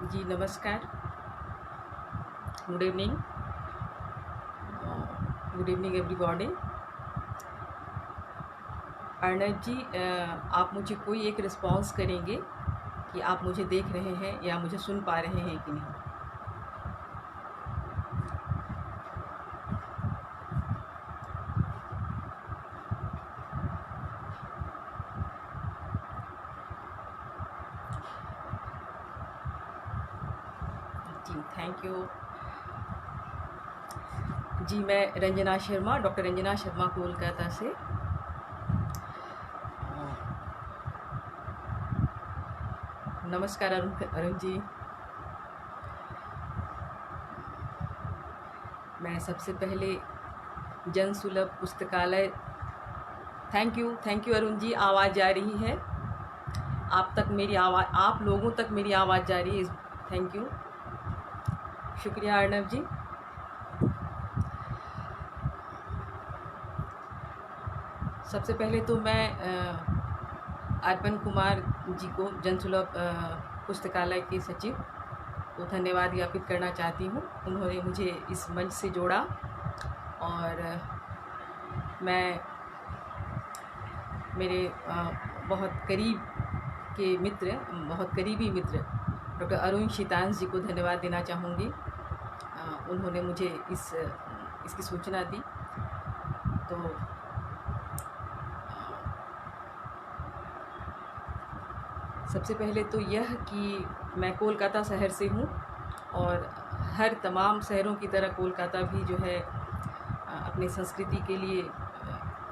जी नमस्कार। Good evening. Good evening everybody. Arnav ji, आप मुझे कोई एक रिस्पॉन्स करेंगे कि आप मुझे देख रहे हैं या मुझे सुन पा रहे हैं कि नहीं। जी थैंक यू। जी मैं रंजना शर्मा, डॉक्टर रंजना शर्मा कोलकाता से। नमस्कार अरुण अरुण जी। मैं सबसे पहले जन सुलभ पुस्तकालय, थैंक यू अरुण जी। आवाज़ जा रही है आप तक, मेरी आवाज़ आप लोगों तक मेरी आवाज़ जा रही है। थैंक यू, शुक्रिया अर्णव जी। सबसे पहले तो मैं अर्पण कुमार जी को, जनसुलभ पुस्तकालय के सचिव को धन्यवाद ज्ञापित करना चाहती हूँ। उन्होंने मुझे इस मंच से जोड़ा और मैं मेरे बहुत करीब के मित्र, बहुत करीबी मित्र डॉक्टर अरुण शीतांश जी को धन्यवाद देना चाहूँगी। उन्होंने मुझे इसकी सूचना दी। तो सबसे पहले तो यह कि मैं कोलकाता शहर से हूँ और हर तमाम शहरों की तरह कोलकाता भी जो है अपनी संस्कृति के लिए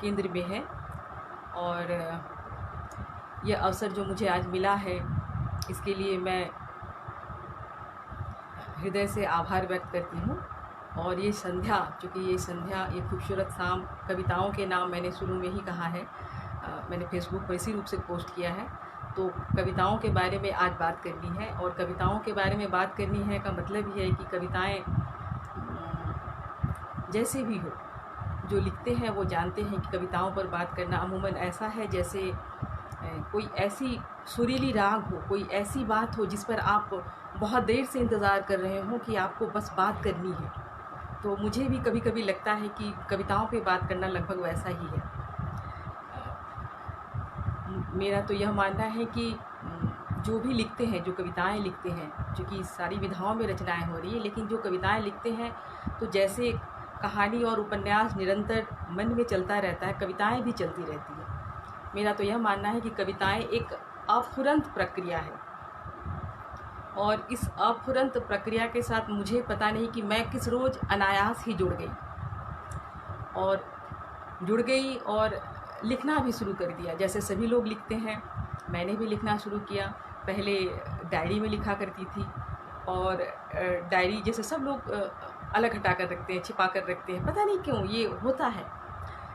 केंद्र में है। और यह अवसर जो मुझे आज मिला है, इसके लिए मैं हृदय से आभार व्यक्त करती हूँ। और ये संध्या, चूँकि ये संध्या, ये खूबसूरत शाम कविताओं के नाम मैंने शुरू में ही कहा है, मैंने फेसबुक पर इसी रूप से पोस्ट किया है। तो कविताओं के बारे में आज बात करनी है, और कविताओं के बारे में बात करनी है का मतलब ये है कि कविताएं जैसे भी हो, जो लिखते हैं वो जानते हैं कि कविताओं पर बात करना अमूमन ऐसा है जैसे कोई ऐसी सुरीली राग हो, कोई ऐसी बात हो जिस पर आप बहुत देर से इंतज़ार कर रहे हो कि आपको बस बात करनी है। तो मुझे भी कभी कभी लगता है कि कविताओं पे बात करना लगभग वैसा ही है। मेरा तो यह मानना है कि जो भी लिखते हैं, जो कविताएं लिखते हैं, चूँकि सारी विधाओं में रचनाएं हो रही है, लेकिन जो कविताएं लिखते हैं तो जैसे कहानी और उपन्यास निरंतर मन में चलता रहता है, कविताएं भी चलती रहती हैं। मेरा तो यह मानना है कि कविताएं एक अफुरंत प्रक्रिया है, और इस अफुरंत प्रक्रिया के साथ मुझे पता नहीं कि मैं किस रोज़ अनायास ही जुड़ गई और लिखना भी शुरू कर दिया। जैसे सभी लोग लिखते हैं, मैंने भी लिखना शुरू किया। पहले डायरी में लिखा करती थी, और डायरी जैसे सब लोग अलग हटा कर रखते हैं, छिपा कर रखते हैं, पता नहीं क्यों ये होता है।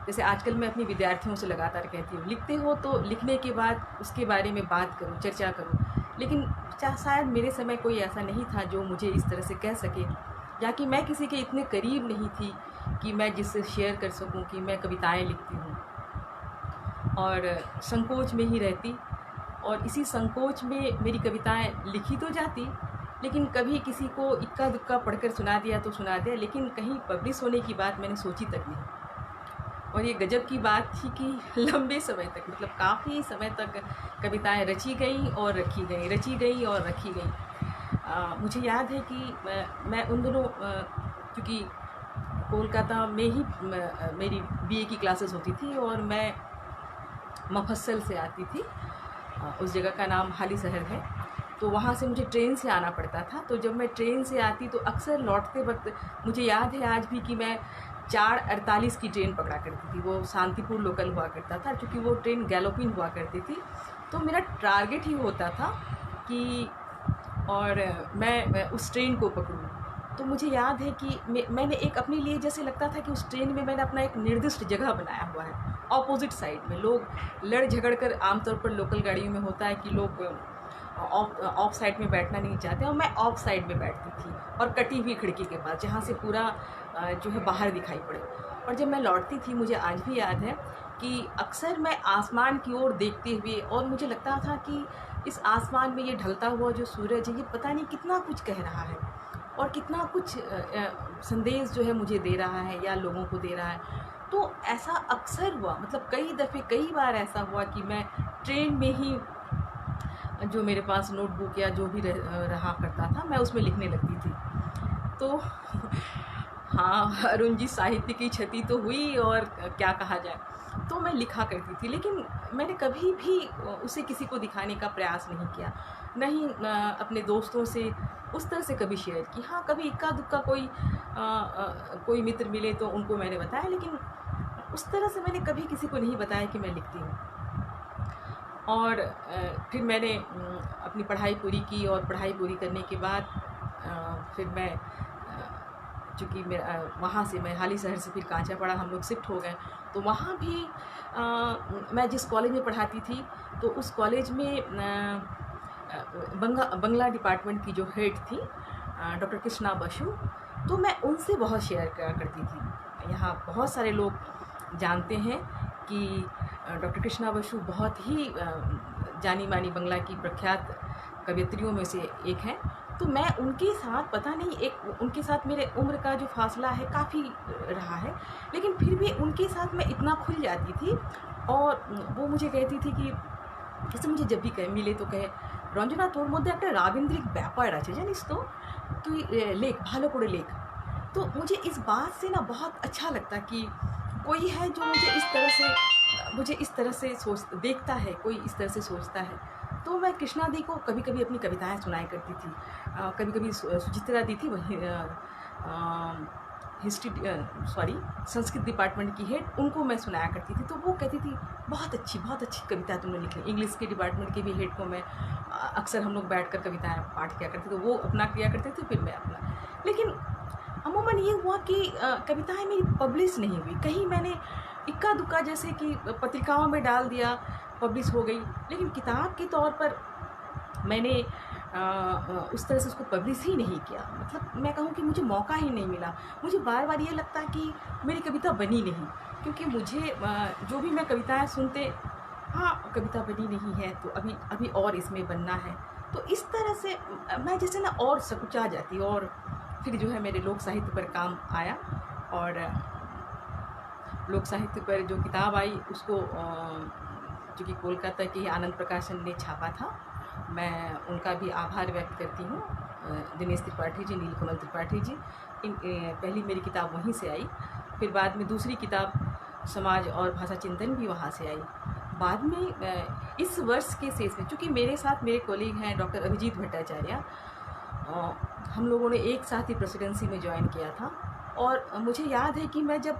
जैसे आजकल मैं अपनी विद्यार्थियों से लगातार कहती हूँ, लिखते हो तो लिखने के बाद उसके बारे में बात करो, चर्चा करो। लेकिन शायद मेरे समय कोई ऐसा नहीं था जो मुझे इस तरह से कह सके, या कि मैं किसी के इतने करीब नहीं थी कि मैं जिससे शेयर कर सकूं कि मैं कविताएं लिखती हूँ, और संकोच में ही रहती। और इसी संकोच में मेरी कविताएं लिखी तो जाती, लेकिन कभी किसी को इक्का दुक्का पढ़कर सुना दिया तो सुना दिया, लेकिन कहीं पब्लिश होने की बात मैंने सोची तक नहीं। और ये गजब की बात थी कि लंबे समय तक, मतलब काफ़ी समय तक कविताएं रची गई और रखी गई, रची गई और रखी गई। मुझे याद है कि मैं उन दिनों, क्योंकि कोलकाता में ही मेरी बीए की क्लासेस होती थी और मैं मफस्सल से आती थी। उस जगह का नाम हाली शहर है। तो वहाँ से मुझे ट्रेन से आना पड़ता था। तो जब मैं ट्रेन से आती तो अक्सर लौटते वक्त मुझे याद है आज भी कि मैं 4:48 की ट्रेन पकड़ा करती थी। वो शांतिपुर लोकल हुआ करता था, क्योंकि वो ट्रेन गैलोपिन हुआ करती थी। तो मेरा टारगेट ही होता था कि और मैं उस ट्रेन को पकड़ूँ। तो मुझे याद है कि मैंने एक अपने लिए जैसे लगता था कि उस ट्रेन में मैंने अपना एक निर्दिष्ट जगह बनाया हुआ है। ऑपोजिट साइड में लोग लड़ झगड़ कर, आमतौर पर लोकल गाड़ियों में होता है कि लोग ऑफ साइड में बैठना नहीं चाहते, और मैं ऑफ साइड में बैठती थी, और कटी हुई खिड़की के पास, जहाँ से पूरा जो है बाहर दिखाई पड़े। और जब मैं लौटती थी, मुझे आज भी याद है कि अक्सर मैं आसमान की ओर देखते हुए, और मुझे लगता था कि इस आसमान में ये ढलता हुआ जो सूरज है, ये पता नहीं कितना कुछ कह रहा है और कितना कुछ संदेश जो है मुझे दे रहा है या लोगों को दे रहा है। तो ऐसा अक्सर हुआ, मतलब कई दफ़े कई बार ऐसा हुआ कि मैं ट्रेन में ही जो मेरे पास नोटबुक या जो भी रहा करता था, मैं उसमें लिखने लगती थी। तो हाँ, अरुण जी, साहित्य की क्षति तो हुई और क्या कहा जाए। तो मैं लिखा करती थी, लेकिन मैंने कभी भी उसे किसी को दिखाने का प्रयास नहीं किया, नहीं अपने दोस्तों से उस तरह से कभी शेयर की। हाँ, कभी इक्का दुक्का कोई मित्र मिले तो उनको मैंने बताया, लेकिन उस तरह से मैंने कभी किसी को नहीं बताया कि मैं लिखती हूँ। और फिर मैंने अपनी पढ़ाई पूरी की और पढ़ाई पूरी करने के बाद फिर मैं चूँकि मैं वहाँ से मैं हाली शहर से फिर कांचापाड़ा हम लोग शिफ्ट हो गए। तो वहाँ भी मैं जिस कॉलेज में पढ़ाती थी, तो उस कॉलेज में बंगला डिपार्टमेंट की जो हेड थी डॉक्टर कृष्णा बसु, तो मैं उनसे बहुत शेयर करा करती थी। यहाँ बहुत सारे लोग जानते हैं कि डॉक्टर कृष्णा बसु बहुत ही जानी मानी बंगला की प्रख्यात कवयित्रियों में से एक हैं। तो मैं उनके साथ पता नहीं उनके साथ मेरे उम्र का जो फासला है काफ़ी रहा है, लेकिन फिर भी उनके साथ मैं इतना खुल जाती थी। और वो मुझे कहती थी कि जैसे मुझे जब भी मिले तो कहे, रंजना तोर मध्य एक राबिंद्रिक व्यापार आछे जानिस तो, तुई लेख भालो करे लेख। तो मुझे इस बात से ना बहुत अच्छा लगता कि कोई है जो मुझे इस तरह से देखता है, कोई इस तरह से सोचता है। तो मैं कृष्णा दी को कभी कभी अपनी कविताएं सुनाया करती थी, कभी कभी सुचित्रा दी थी, वही संस्कृत डिपार्टमेंट की हेड, उनको मैं सुनाया करती थी। तो वो कहती थी बहुत अच्छी कविता तुमने लिखी। इंग्लिश के डिपार्टमेंट के भी हेड को मैं अक्सर हम लोग बैठकर कविताएं पाठ किया करते, तो वो अपना किया करते थे, फिर मैं अपना। लेकिन अमूमन ये हुआ कि कविताएं मेरी पब्लिश नहीं हुई। कहीं मैंने इक्का दुक्का जैसे कि पत्रिकाओं में डाल दिया, पब्लिश हो गई, लेकिन किताब के तौर पर मैंने उस तरह से उसको पब्लिश ही नहीं किया। मतलब मैं कहूँ कि मुझे मौका ही नहीं मिला। मुझे बार बार ये लगता है कि मेरी कविता बनी नहीं, क्योंकि मुझे जो भी मैं कविताएं सुनते, हाँ कविता बनी नहीं है तो अभी और इसमें बनना है। तो इस तरह से मैं जैसे ना और सकुचा जाती। और फिर जो है मेरे लोक साहित्य पर काम आया, और लोक साहित्य पर जो किताब आई उसको जो कि कोलकाता के आनंद प्रकाशन ने छापा था, मैं उनका भी आभार व्यक्त करती हूँ। दिनेश त्रिपाठी जी, नीलकमल त्रिपाठी जी, पहली मेरी किताब वहीं से आई। फिर बाद में दूसरी किताब समाज और भाषा चिंतन भी वहाँ से आई। बाद में इस वर्ष के शेष में, चूँकि मेरे साथ मेरे कॉलीग हैं डॉक्टर अभिजीत भट्टाचार्य, हम लोगों ने एक साथ ही प्रेसिडेंसी में ज्वाइन किया था। और मुझे याद है कि मैं जब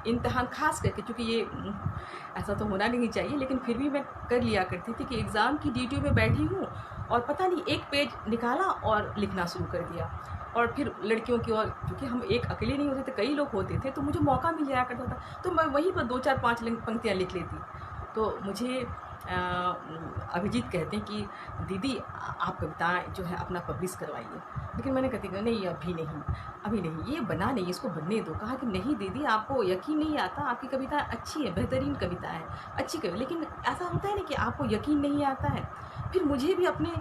इम्तहान, खास करके चूँकि ये ऐसा तो होना नहीं चाहिए, लेकिन फिर भी मैं कर लिया करती थी कि एग्ज़ाम की ड्यूटी में बैठी हूँ और पता नहीं एक पेज निकाला और लिखना शुरू कर दिया। और फिर लड़कियों की, और क्योंकि हम एक अकेले नहीं होते थे, कई लोग होते थे, तो मुझे मौका मिल जाया करता था, तो मैं वहीं पर 2-4-5 पंक्तियाँ लिख लेती। तो मुझे अभिजीत कहते हैं कि दीदी आप कविताएं जो है अपना पब्लिश करवाइए। लेकिन मैंने कहती नहीं, अभी नहीं, ये बना नहीं, इसको बनने दो। कहा कि नहीं दीदी, आपको यकीन नहीं आता, आपकी कविता अच्छी है, बेहतरीन कविता है, अच्छी कविता, लेकिन ऐसा होता है ना कि आपको यकीन नहीं आता है। फिर मुझे भी अपने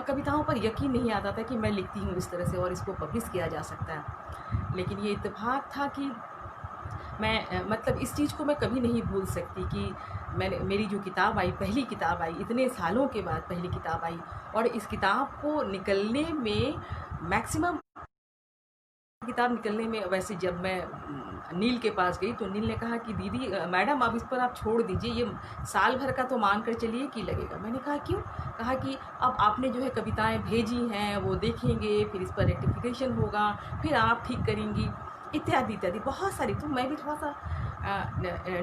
कविताओं पर यकीन नहीं आता था कि मैं लिखती हूँ इस तरह से और इसको पब्लिश किया जा सकता है। लेकिन ये इत्तेफाक था कि मैं मतलब इस चीज़ को मैं कभी नहीं भूल सकती कि मेरी जो किताब आई, पहली किताब आई, इतने सालों के बाद पहली किताब आई, और इस किताब को निकलने में मैक्सिमम, किताब निकलने में, वैसे जब मैं नील के पास गई तो नील ने कहा कि दीदी मैडम अब इस पर आप छोड़ दीजिए, ये साल भर का तो मान कर चलिए कि लगेगा। मैंने कहा क्यों? कहा कि अब आपने जो है कविताएं भेजी हैं, वो देखेंगे, फिर इस पर रेक्टिफिकेशन होगा, फिर आप ठीक करेंगी, इत्यादि इत्यादि बहुत सारी। तो मैं भी थोड़ा सा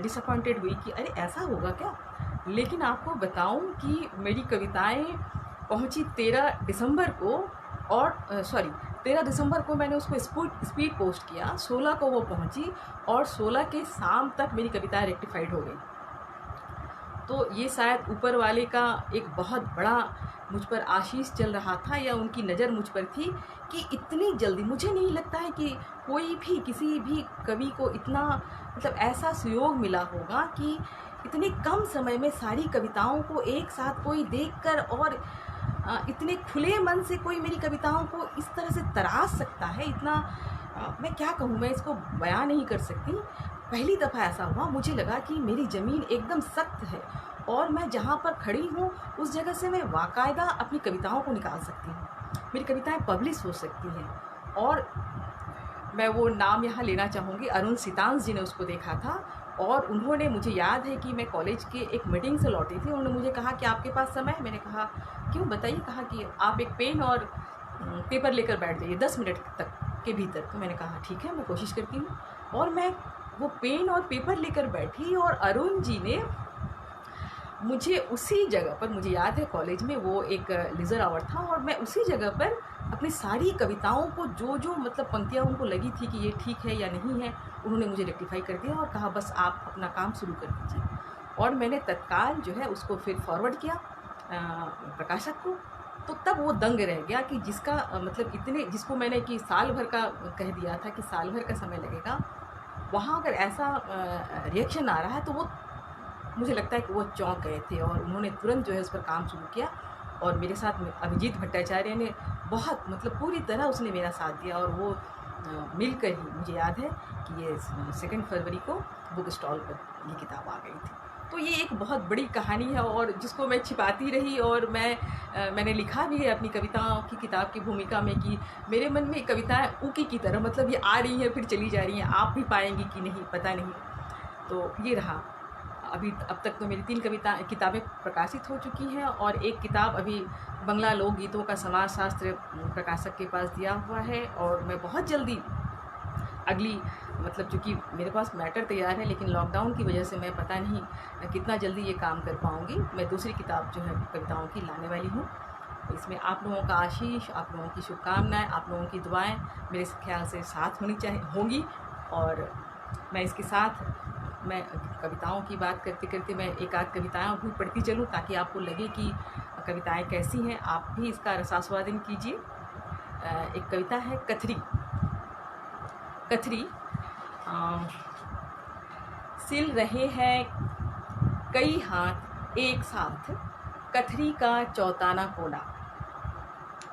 डिसअपॉइंटेड हुई कि अरे ऐसा होगा क्या। लेकिन आपको बताऊं कि मेरी कविताएं पहुंची 13 दिसंबर को, और 13 दिसंबर को मैंने उसको स्पीड पोस्ट किया, 16 को वो पहुंची, और 16 के शाम तक मेरी कविताएं रेक्टिफाइड हो गई। तो ये शायद ऊपर वाले का एक बहुत बड़ा मुझ पर आशीष चल रहा था, या उनकी नज़र मुझ पर थी कि इतनी जल्दी, मुझे नहीं लगता है कि कोई भी किसी भी कवि को इतना मतलब ऐसा सुयोग मिला होगा कि इतने कम समय में सारी कविताओं को एक साथ कोई देखकर और इतने खुले मन से कोई मेरी कविताओं को इस तरह से तराश सकता है, इतना मैं क्या कहूँ, मैं इसको बयां नहीं कर सकती। पहली दफ़ा ऐसा हुआ, मुझे लगा कि मेरी ज़मीन एकदम सख्त है और मैं जहाँ पर खड़ी हूँ उस जगह से मैं बाकायदा अपनी कविताओं को निकाल सकती हूँ, मेरी कविताएं पब्लिश हो सकती हैं। और मैं वो नाम यहाँ लेना चाहूँगी, अरुण सितांश जी ने उसको देखा था और उन्होंने, मुझे याद है कि मैं कॉलेज के एक मीटिंग से लौटी थी, उन्होंने मुझे कहा कि आपके पास समय है? मैंने कहा क्यों, बताइए। कहा कि आप एक पेन और पेपर लेकर बैठ जाइए 10 मिनट तक के भीतर। तो मैंने कहा ठीक है, मैं कोशिश करती हूँ। और मैं वो पेन और पेपर लेकर बैठी और अरुण जी ने मुझे उसी जगह पर, मुझे याद है कॉलेज में वो एक लीजर आवर था और मैं उसी जगह पर अपनी सारी कविताओं को जो जो मतलब पंक्तियाँ उनको लगी थी कि ये ठीक है या नहीं है, उन्होंने मुझे रेक्टिफाई कर दिया और कहा बस आप अपना काम शुरू कर दीजिए। और मैंने तत्काल जो है उसको फिर फॉरवर्ड किया प्रकाशक को। तो तब वो दंग रह गया कि जिसका मतलब इतने, जिसको मैंने कि साल भर का कह दिया था कि साल भर का समय लगेगा, वहाँ अगर ऐसा रिएक्शन आ रहा है तो वो, मुझे लगता है कि वो चौंक गए थे और उन्होंने तुरंत जो है उस पर काम शुरू किया। और मेरे साथ अभिजीत भट्टाचार्य ने बहुत मतलब पूरी तरह उसने मेरा साथ दिया और वो मिलकर ही, मुझे याद है कि ये 2 फरवरी को बुक स्टॉल पर ये किताब आ गई थी। तो ये एक बहुत बड़ी कहानी है और जिसको मैं छिपाती रही और मैंने लिखा भी है अपनी कविताओं की किताब की भूमिका में कि मेरे मन में कविताएं ऊकी की तरह, मतलब ये आ रही हैं फिर चली जा रही हैं, आप भी पाएंगी कि नहीं पता नहीं। तो ये रहा। अब तक तो मेरी 3 किताबें प्रकाशित हो चुकी हैं और एक किताब अभी बंगला लोकगीतों का समाजशास्त्र प्रकाशक के पास दिया हुआ है। और मैं बहुत जल्दी अगली, मतलब चूँकि मेरे पास मैटर तैयार है लेकिन लॉकडाउन की वजह से मैं पता नहीं कितना जल्दी ये काम कर पाऊँगी, मैं दूसरी किताब जो है कविताओं की लाने वाली हूँ। इसमें आप लोगों का आशीष, आप लोगों की शुभकामनाएँ, आप लोगों की दुआएँ मेरे ख्याल से साथ होंगी। और मैं इसके साथ, मैं कविताओं की बात करते करते मैं एक आध कविताएँ भी पढ़ती चलूँ ताकि आपको लगे कि कविताएं कैसी हैं, आप भी इसका रसास्वादन कीजिए। एक कविता है कथरी। कथरी सिल रहे हैं कई हाथ एक साथ, कथरी का चौताना कोना।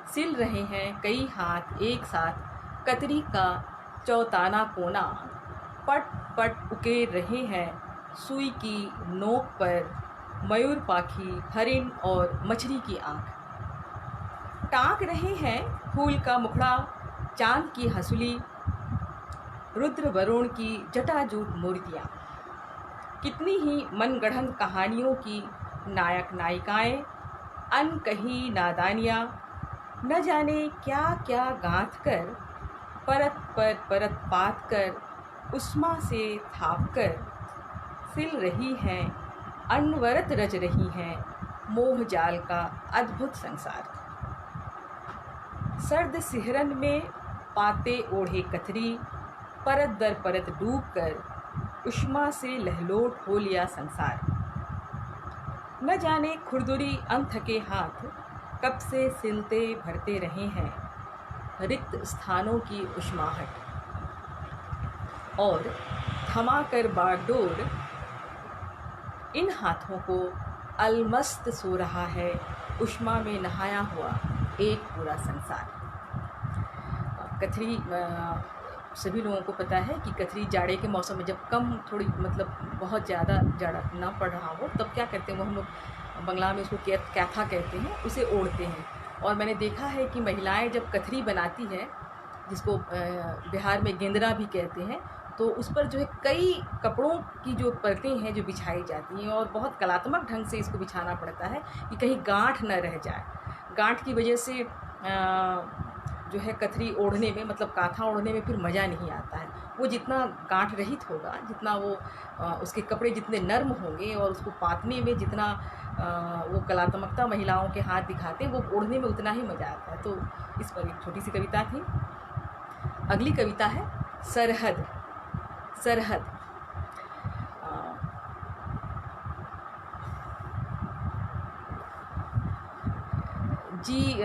सिल रहे हैं कई हाथ एक साथ, कथरी का चौताना कोना। पट पट उकेर रहे हैं सुई की नोक पर, मयूर पाखी, हरिण और मछली की आँख। टाँक रहे हैं फूल का मुखड़ा, चांद की हंसुली, रुद्र वरुण की जटाजूट मूर्तियाँ। कितनी ही मनगढ़ंत कहानियों की नायक नायिकाएं, अनकही नादानियाँ, न जाने क्या क्या गाँथ कर, परत पर परत पात कर, उष्मा से थाप कर, सिल रही हैं, अनवरत रच रही हैं, मोह जाल का अद्भुत संसार। सर्द सिहरन में पाते ओढ़े कथरी, परत दर परत डूब कर, उष्मा से लहलोट हो लिया संसार। न जाने खुरदुरी अनथके हाथ कब से सिलते भरते रहे हैं, रिक्त स्थानों की उष्माहट। और थमा कर बागडोर इन हाथों को अलमस्त सो रहा है, उष्मा में नहाया हुआ एक पूरा संसार। कथरी सभी लोगों को पता है कि कथरी जाड़े के मौसम में जब कम थोड़ी मतलब बहुत ज़्यादा जाड़ा ना पड़ रहा हो तब क्या करते हैं, वो हम लोग बंगला में उसको कैथा कहते हैं, उसे ओढ़ते हैं। और मैंने देखा है कि महिलाएं जब कथरी बनाती है, जिसको बिहार में गेंदरा भी कहते हैं, तो उस पर जो है कई कपड़ों की जो परतें हैं जो बिछाई जाती हैं और बहुत कलात्मक ढंग से इसको बिछाना पड़ता है कि कहीं गांठ न रह जाए। गांठ की वजह से जो है कथरी ओढ़ने में, मतलब काथा ओढ़ने में फिर मज़ा नहीं आता है। वो जितना गांठ रहित होगा, जितना वो उसके कपड़े जितने नर्म होंगे और उसको पातने में जितना वो कलात्मकता महिलाओं के हाथ दिखाते हैं, वो ओढ़ने में उतना ही मज़ा आता है। तो इस पर एक छोटी सी कविता थी। अगली कविता है सरहद। सरहद जी,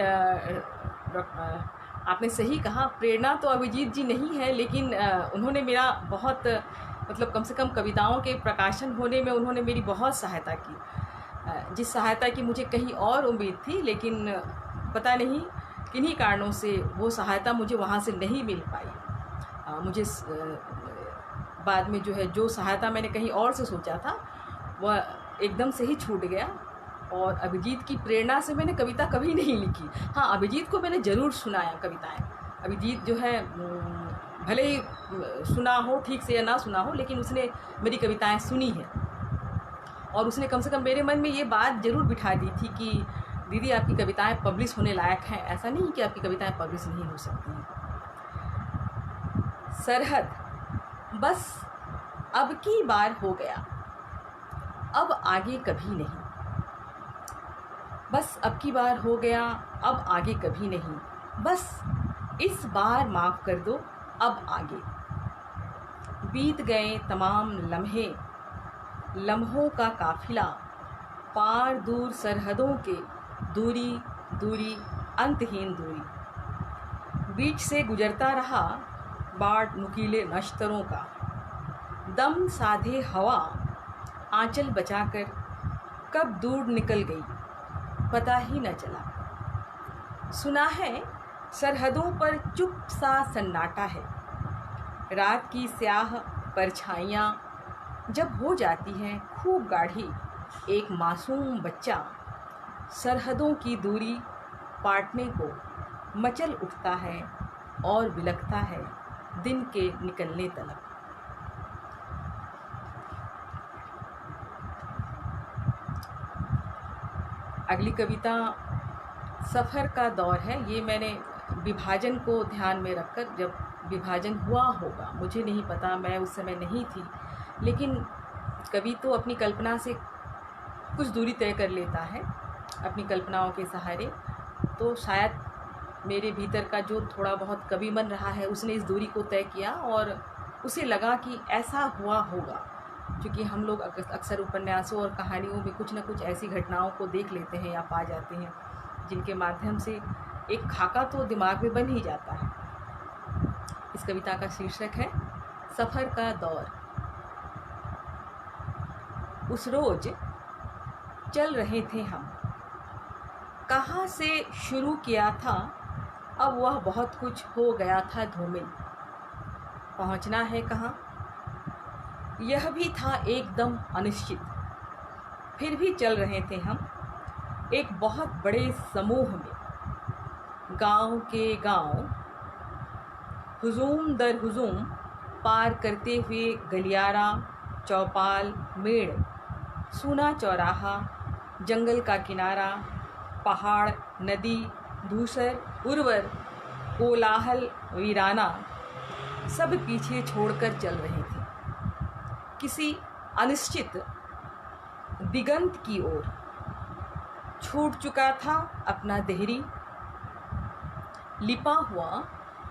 आपने सही कहा, प्रेरणा तो अभिजीत जी नहीं है, लेकिन उन्होंने मेरा बहुत मतलब कम से कम कविताओं के प्रकाशन होने में उन्होंने मेरी बहुत सहायता की, जिस सहायता की मुझे कहीं और उम्मीद थी, लेकिन पता नहीं किन्हीं कारणों से वो सहायता मुझे वहाँ से नहीं मिल पाई। मुझे बाद में जो सहायता मैंने कहीं और से सोचा था वह एकदम से ही छूट गया, और अभिजीत की प्रेरणा से मैंने कविता कभी नहीं लिखी। हाँ, अभिजीत को मैंने ज़रूर सुनाया कविताएं। अभिजीत जो है भले ही सुना हो ठीक से या ना सुना हो, लेकिन उसने मेरी कविताएं सुनी हैं, और उसने कम से कम मेरे मन में ये बात ज़रूर बिठा दी थी कि दीदी आपकी कविताएं पब्लिश होने लायक हैं, ऐसा नहीं कि आपकी कविताएं पब्लिश नहीं हो सकती। सरहद, बस अब की बार हो गया, अब आगे कभी नहीं। बस अब की बार हो गया, अब आगे कभी नहीं। बस इस बार माफ़ कर दो, अब आगे। बीत गए तमाम लम्हे, लम्हों का काफिला, पार दूर सरहदों के, दूरी दूरी अंतहीन दूरी। बीच से गुजरता रहा बाढ़ नुकीले नश्तरों का, दम साधे हवा आंचल बचाकर कब दूर निकल गई पता ही न चला। सुना है सरहदों पर चुप सा सन्नाटा है, रात की स्याह परछाइयाँ जब हो जाती हैं खूब गाढ़ी, एक मासूम बच्चा सरहदों की दूरी पाटने को मचल उठता है और बिलखता है दिन के निकलने तलक। अगली कविता सफ़र का दौर है। ये मैंने विभाजन को ध्यान में रखकर, जब विभाजन हुआ होगा मुझे नहीं पता, मैं उस समय नहीं थी, लेकिन कवि तो अपनी कल्पना से कुछ दूरी तय कर लेता है अपनी कल्पनाओं के सहारे। तो शायद मेरे भीतर का जो थोड़ा बहुत कवि मन रहा है उसने इस दूरी को तय किया, और उसे लगा कि ऐसा हुआ होगा, क्योंकि हम लोग अक्सर उपन्यासों और कहानियों में कुछ न कुछ ऐसी घटनाओं को देख लेते हैं या पा जाते हैं जिनके माध्यम से एक खाका तो दिमाग में बन ही जाता है। इस कविता का शीर्षक है सफ़र का दौर। उस रोज चल रहे थे हम, कहाँ से शुरू किया था अब वह बहुत कुछ हो गया था धूमिल। पहुँचना है कहाँ यह भी था एकदम अनिश्चित। फिर भी चल रहे थे हम एक बहुत बड़े समूह में, गांव के गांव, हुजूम दर हुजूम पार करते हुए गलियारा, चौपाल, मेड़, सूना चौराहा, जंगल का किनारा, पहाड़, नदी, धूसर, उर्वर, कोलाहल, वीराना, सब पीछे छोड़कर चल रहे थे किसी अनिश्चित दिगंत की ओर। छूट चुका था अपना देहरी, लिपा हुआ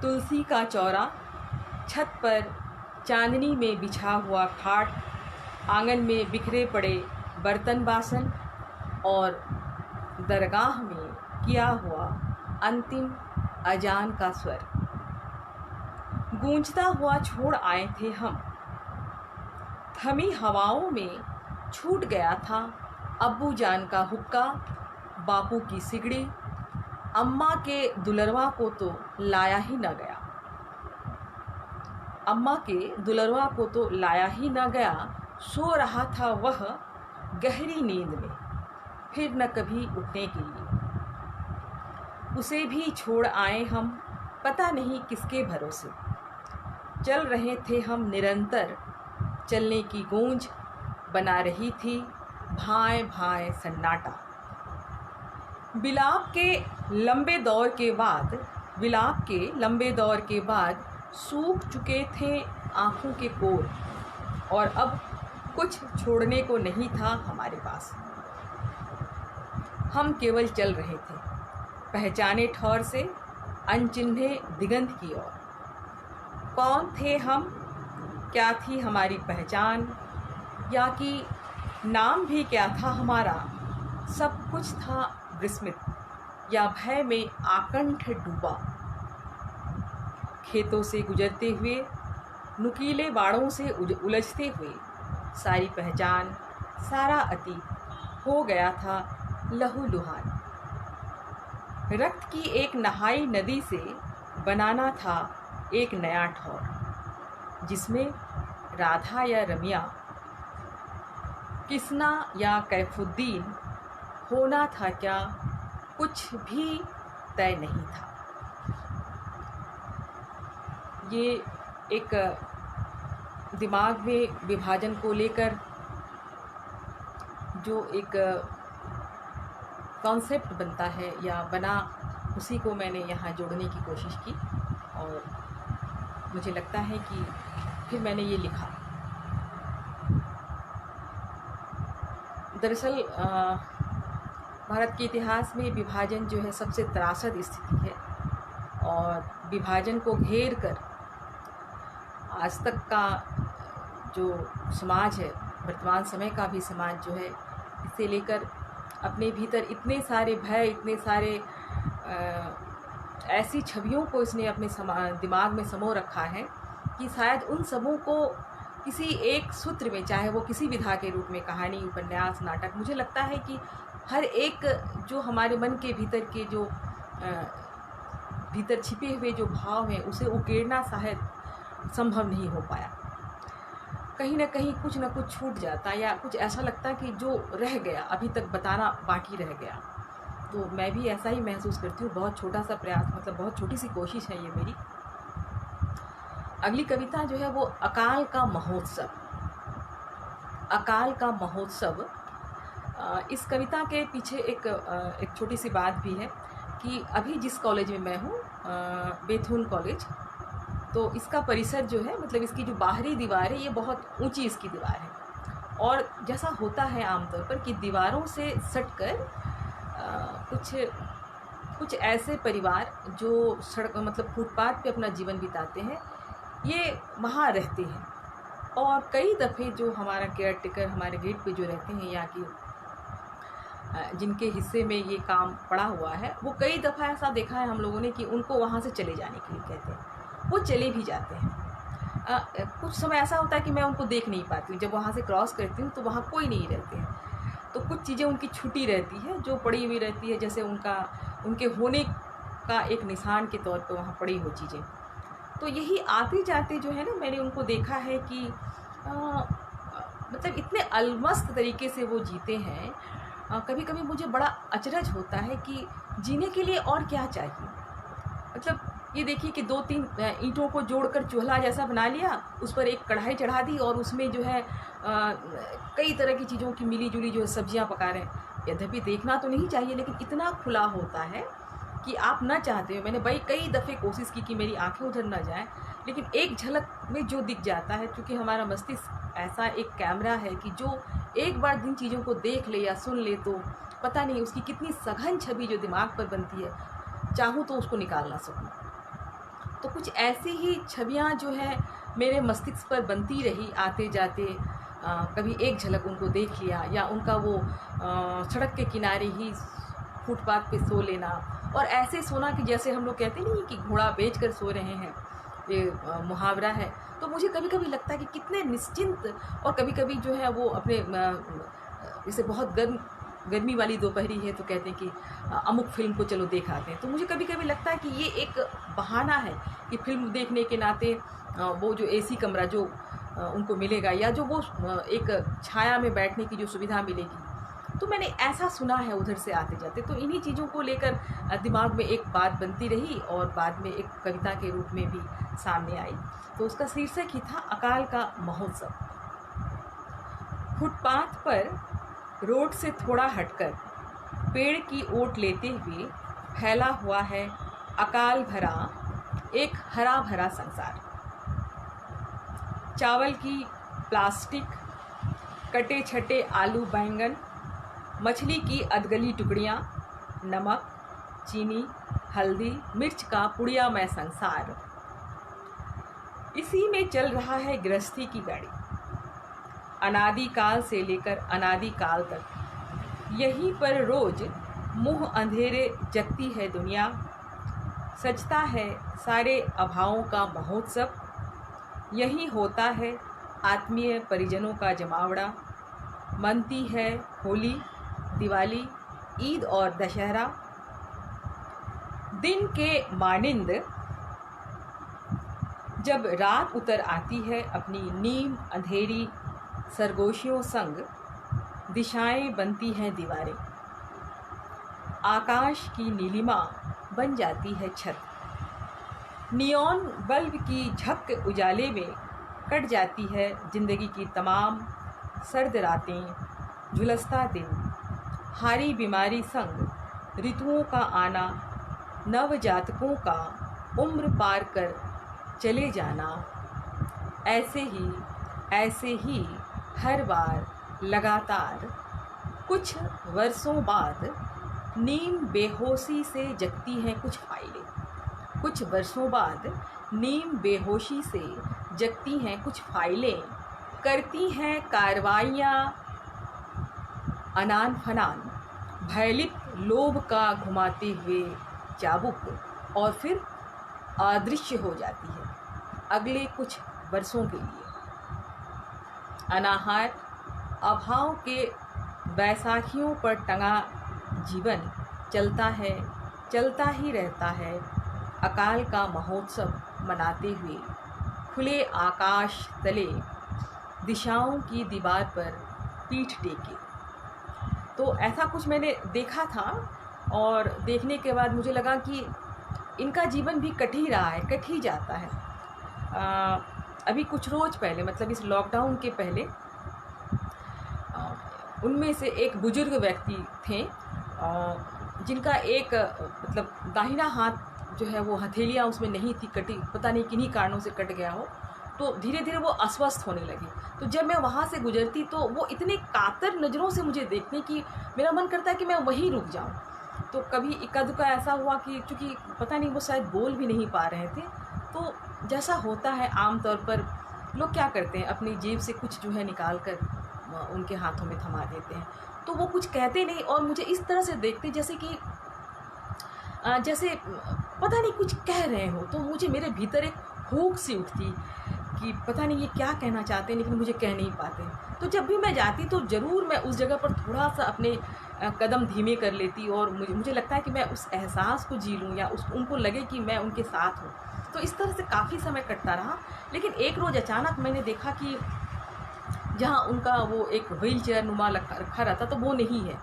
तुलसी का चौरा, छत पर चांदनी में बिछा हुआ खाट, आंगन में बिखरे पड़े बर्तन बासन, और दरगाह में किया हुआ अंतिम अजान का स्वर गूंजता हुआ छोड़ आए थे हम। थमी हवाओं में छूट गया था अब्बू जान का हुक्का, बापू की सिगड़ी, अम्मा के दुलरवा को तो लाया ही न गया। अम्मा के दुलरवा को तो लाया ही न गया, सो रहा था वह गहरी नींद में, फिर न कभी उठने के लिए। उसे भी छोड़ आए हम पता नहीं किसके भरोसे। चल रहे थे हम निरंतर, चलने की गूंज बना रही थी भाए भाए सन्नाटा। विलाप के लंबे दौर के बाद सूख चुके थे आँखों के कोर, और अब कुछ छोड़ने को नहीं था हमारे पास। हम केवल चल रहे थे पहचाने ठौर से अनचिन्हे दिगंत की ओर। कौन थे हम, क्या थी हमारी पहचान, या कि नाम भी क्या था हमारा, सब कुछ था विस्मित या भय में आकंठ डूबा। खेतों से गुजरते हुए नुकीले बाड़ों से उलझते हुए सारी पहचान, सारा अतीत हो गया था लहूलुहान। रक्त की एक नहाई नदी से बनाना था एक नया ठौर, जिसमें राधा या रमिया, किसना या कैफुद्दीन होना था क्या, कुछ भी तय नहीं था। ये एक दिमाग में विभाजन को लेकर जो एक कॉन्सेप्ट बनता है या बना, उसी को मैंने यहाँ जोड़ने की कोशिश की और मुझे लगता है कि फिर मैंने ये लिखा। दरअसल भारत के इतिहास में विभाजन जो है सबसे त्रासद स्थिति है और विभाजन को घेर कर आज तक का जो समाज है, वर्तमान समय का भी समाज जो है, इसे लेकर अपने भीतर इतने सारे भय, इतने सारे ऐसी छवियों को इसने अपने दिमाग में समो रखा है कि शायद उन सबों को किसी एक सूत्र में, चाहे वो किसी विधा के रूप में, कहानी, उपन्यास, नाटक, मुझे लगता है कि हर एक जो हमारे मन के भीतर के जो भीतर छिपे हुए जो भाव हैं, उसे उकेरना शायद संभव नहीं हो पाया। कहीं ना कहीं कुछ ना कुछ छूट जाता या कुछ ऐसा लगता कि जो रह गया अभी तक बताना बाकी रह गया। तो मैं भी ऐसा ही महसूस करती हूँ। बहुत छोटा सा प्रयास, मतलब बहुत छोटी सी कोशिश है ये मेरी। अगली कविता जो है वो अकाल का महोत्सव। अकाल का महोत्सव, इस कविता के पीछे एक छोटी सी बात भी है कि अभी जिस कॉलेज में मैं हूँ, बेथुन कॉलेज, तो इसका परिसर जो है, मतलब इसकी जो बाहरी दीवार है, ये बहुत ऊंची इसकी दीवार है और जैसा होता है आमतौर पर कि दीवारों से सटकर कुछ ऐसे परिवार जो सड़क, मतलब फुटपाथ पे अपना जीवन बिताते हैं, ये वहाँ रहते हैं। और कई दफ़े जो हमारा केयर टेकर हमारे गेट पे जो रहते हैं, या कि जिनके हिस्से में ये काम पड़ा हुआ है, वो कई दफ़ा ऐसा देखा है हम लोगों ने कि उनको वहाँ से चले जाने के लिए कहते हैं। वो चले भी जाते हैं। कुछ समय ऐसा होता है कि मैं उनको देख नहीं पाती हूँ। जब वहाँ से क्रॉस करती हूँ तो वहाँ कोई नहीं रहते हैं, तो कुछ चीज़ें उनकी छुटी रहती है, जो पड़ी हुई रहती है, जैसे उनके होने का एक निशान के तौर पर वहाँ पड़ी हुई चीज़ें। तो यही आते जाते जो है ना, मैंने उनको देखा है कि मतलब इतने अलमस्त तरीके से वो जीते हैं। कभी कभी मुझे बड़ा अचरज होता है कि जीने के लिए और क्या चाहिए। मतलब ये देखिए कि 2-3 ईंटों को जोड़कर चूल्हा जैसा बना लिया, उस पर एक कढ़ाई चढ़ा दी और उसमें जो है कई तरह की चीज़ों की मिली जुली जो है सब्जियां पका रहे हैं। यद्यपि देखना तो नहीं चाहिए, लेकिन इतना खुला होता है कि आप ना चाहते हो। मैंने भाई कई दफ़े कोशिश की कि मेरी आंखें उधर ना जाएं, लेकिन एक झलक में जो दिख जाता है, क्योंकि हमारा मस्तिष्क ऐसा एक कैमरा है कि जो एक बार जिन चीज़ों को देख ले या सुन ले, तो पता नहीं उसकी कितनी सघन छवि जो दिमाग पर बनती है, चाहूँ तो उसको निकाल ना सकूँ। तो कुछ ऐसी ही छवियाँ जो है मेरे मस्तिष्क पर बनती रही आते जाते। कभी एक झलक उनको देख लिया, या उनका वो सड़क के किनारे ही फुटपाथ पे सो लेना, और ऐसे सोना कि जैसे हम लोग कहते नहीं कि घोड़ा बेच कर सो रहे हैं, ये मुहावरा है। तो मुझे कभी कभी लगता है कि कितने निश्चिंत, और कभी कभी जो है वो अपने जैसे बहुत गर्मी वाली दोपहरी है तो कहते हैं कि अमुक फिल्म को चलो देख आते हैं। तो मुझे कभी कभी लगता है कि ये एक बहाना है कि फिल्म देखने के नाते वो जो एसी कमरा जो उनको मिलेगा, या जो वो एक छाया में बैठने की जो सुविधा मिलेगी। तो मैंने ऐसा सुना है उधर से आते जाते। तो इन्हीं चीज़ों को लेकर दिमाग में एक बात बनती रही और बाद में एक कविता के रूप में भी सामने आई। तो उसका शीर्षक ही था अकाल का महोत्सव। फुटपाथ पर रोड से थोड़ा हटकर पेड़ की ओट लेते हुए फैला हुआ है अकाल भरा एक हरा भरा संसार। चावल की प्लास्टिक, कटे छटे आलू बैंगन, मछली की अधगली टुकड़ियाँ, नमक, चीनी, हल्दी, मिर्च का पुड़ियामय संसार। इसी में चल रहा है गृहस्थी की गाड़ी, अनादि काल से लेकर अनादि काल तक। यहीं पर रोज मुँह अंधेरे जगती है दुनिया, सजता है सारे अभावों का महोत्सव। यही होता है आत्मीय परिजनों का जमावड़ा। मनती है होली, दिवाली, ईद और दशहरा। दिन के मानिंद जब रात उतर आती है अपनी नीम अंधेरी सरगोशियों संग, दिशाएं बनती हैं दीवारें। आकाश की नीलिमा बन जाती है छत। नियॉन बल्ब की झपक उजाले में कट जाती है जिंदगी की तमाम सर्द रातें, झुलसता दिन, हारी बीमारी संग ऋतुओं का आना, नवजातकों का उम्र पार कर चले जाना। ऐसे ही हर बार लगातार कुछ वर्षों बाद नीम बेहोशी से जगती हैं कुछ फाइलें। कुछ वर्षों बाद नीम बेहोशी से जगती हैं कुछ फाइलें, करती हैं कार्रवाइयाँ अनान फनान, भयलित लोभ का घुमाते हुए चाबुक, और फिर अदृश्य हो जाती है अगले कुछ वर्षों के लिए। अनाहार अभाव के बैसाखियों पर टंगा जीवन चलता ही रहता है अकाल का महोत्सव मनाते हुए, खुले आकाश तले दिशाओं की दीवार पर पीठ टेके। तो ऐसा कुछ मैंने देखा था और देखने के बाद मुझे लगा कि इनका जीवन भी कट ही रहा है, कट ही जाता है। अभी कुछ रोज़ पहले, मतलब इस लॉकडाउन के पहले, उनमें से एक बुजुर्ग व्यक्ति थे जिनका एक मतलब दाहिना हाथ जो है वो हथेलियाँ उसमें नहीं थी, कटी, पता नहीं किन्हीं कारणों से कट गया हो। तो धीरे धीरे वो अस्वस्थ होने लगी। तो जब मैं वहाँ से गुजरती तो वो इतने कातर नज़रों से मुझे देखने की मेरा मन करता है कि मैं वहीं रुक जाऊँ। तो कभी इक्का दुक्का ऐसा हुआ कि चूँकि पता नहीं वो शायद बोल भी नहीं पा रहे थे, तो जैसा होता है आम तौर पर लोग क्या करते हैं, अपनी जेब से कुछ जो है निकाल कर उनके हाथों में थमा देते हैं। तो वो कुछ कहते नहीं और मुझे इस तरह से देखते जैसे कि जैसे पता नहीं कुछ कह रहे हो। तो मुझे मेरे भीतर एक भूख सी उठती कि पता नहीं ये क्या कहना चाहते हैं, लेकिन मुझे कह नहीं पाते। तो जब भी मैं जाती तो ज़रूर मैं उस जगह पर थोड़ा सा अपने कदम धीमे कर लेती और मुझे लगता है कि मैं उस एहसास को जी लूँ या उनको लगे कि मैं उनके साथ हूँ। तो इस तरह से काफ़ी समय कटता रहा। लेकिन एक रोज़ अचानक मैंने देखा कि जहाँ उनका वो एक व्हील चेयर नुमा रखा रहता तो वो नहीं है।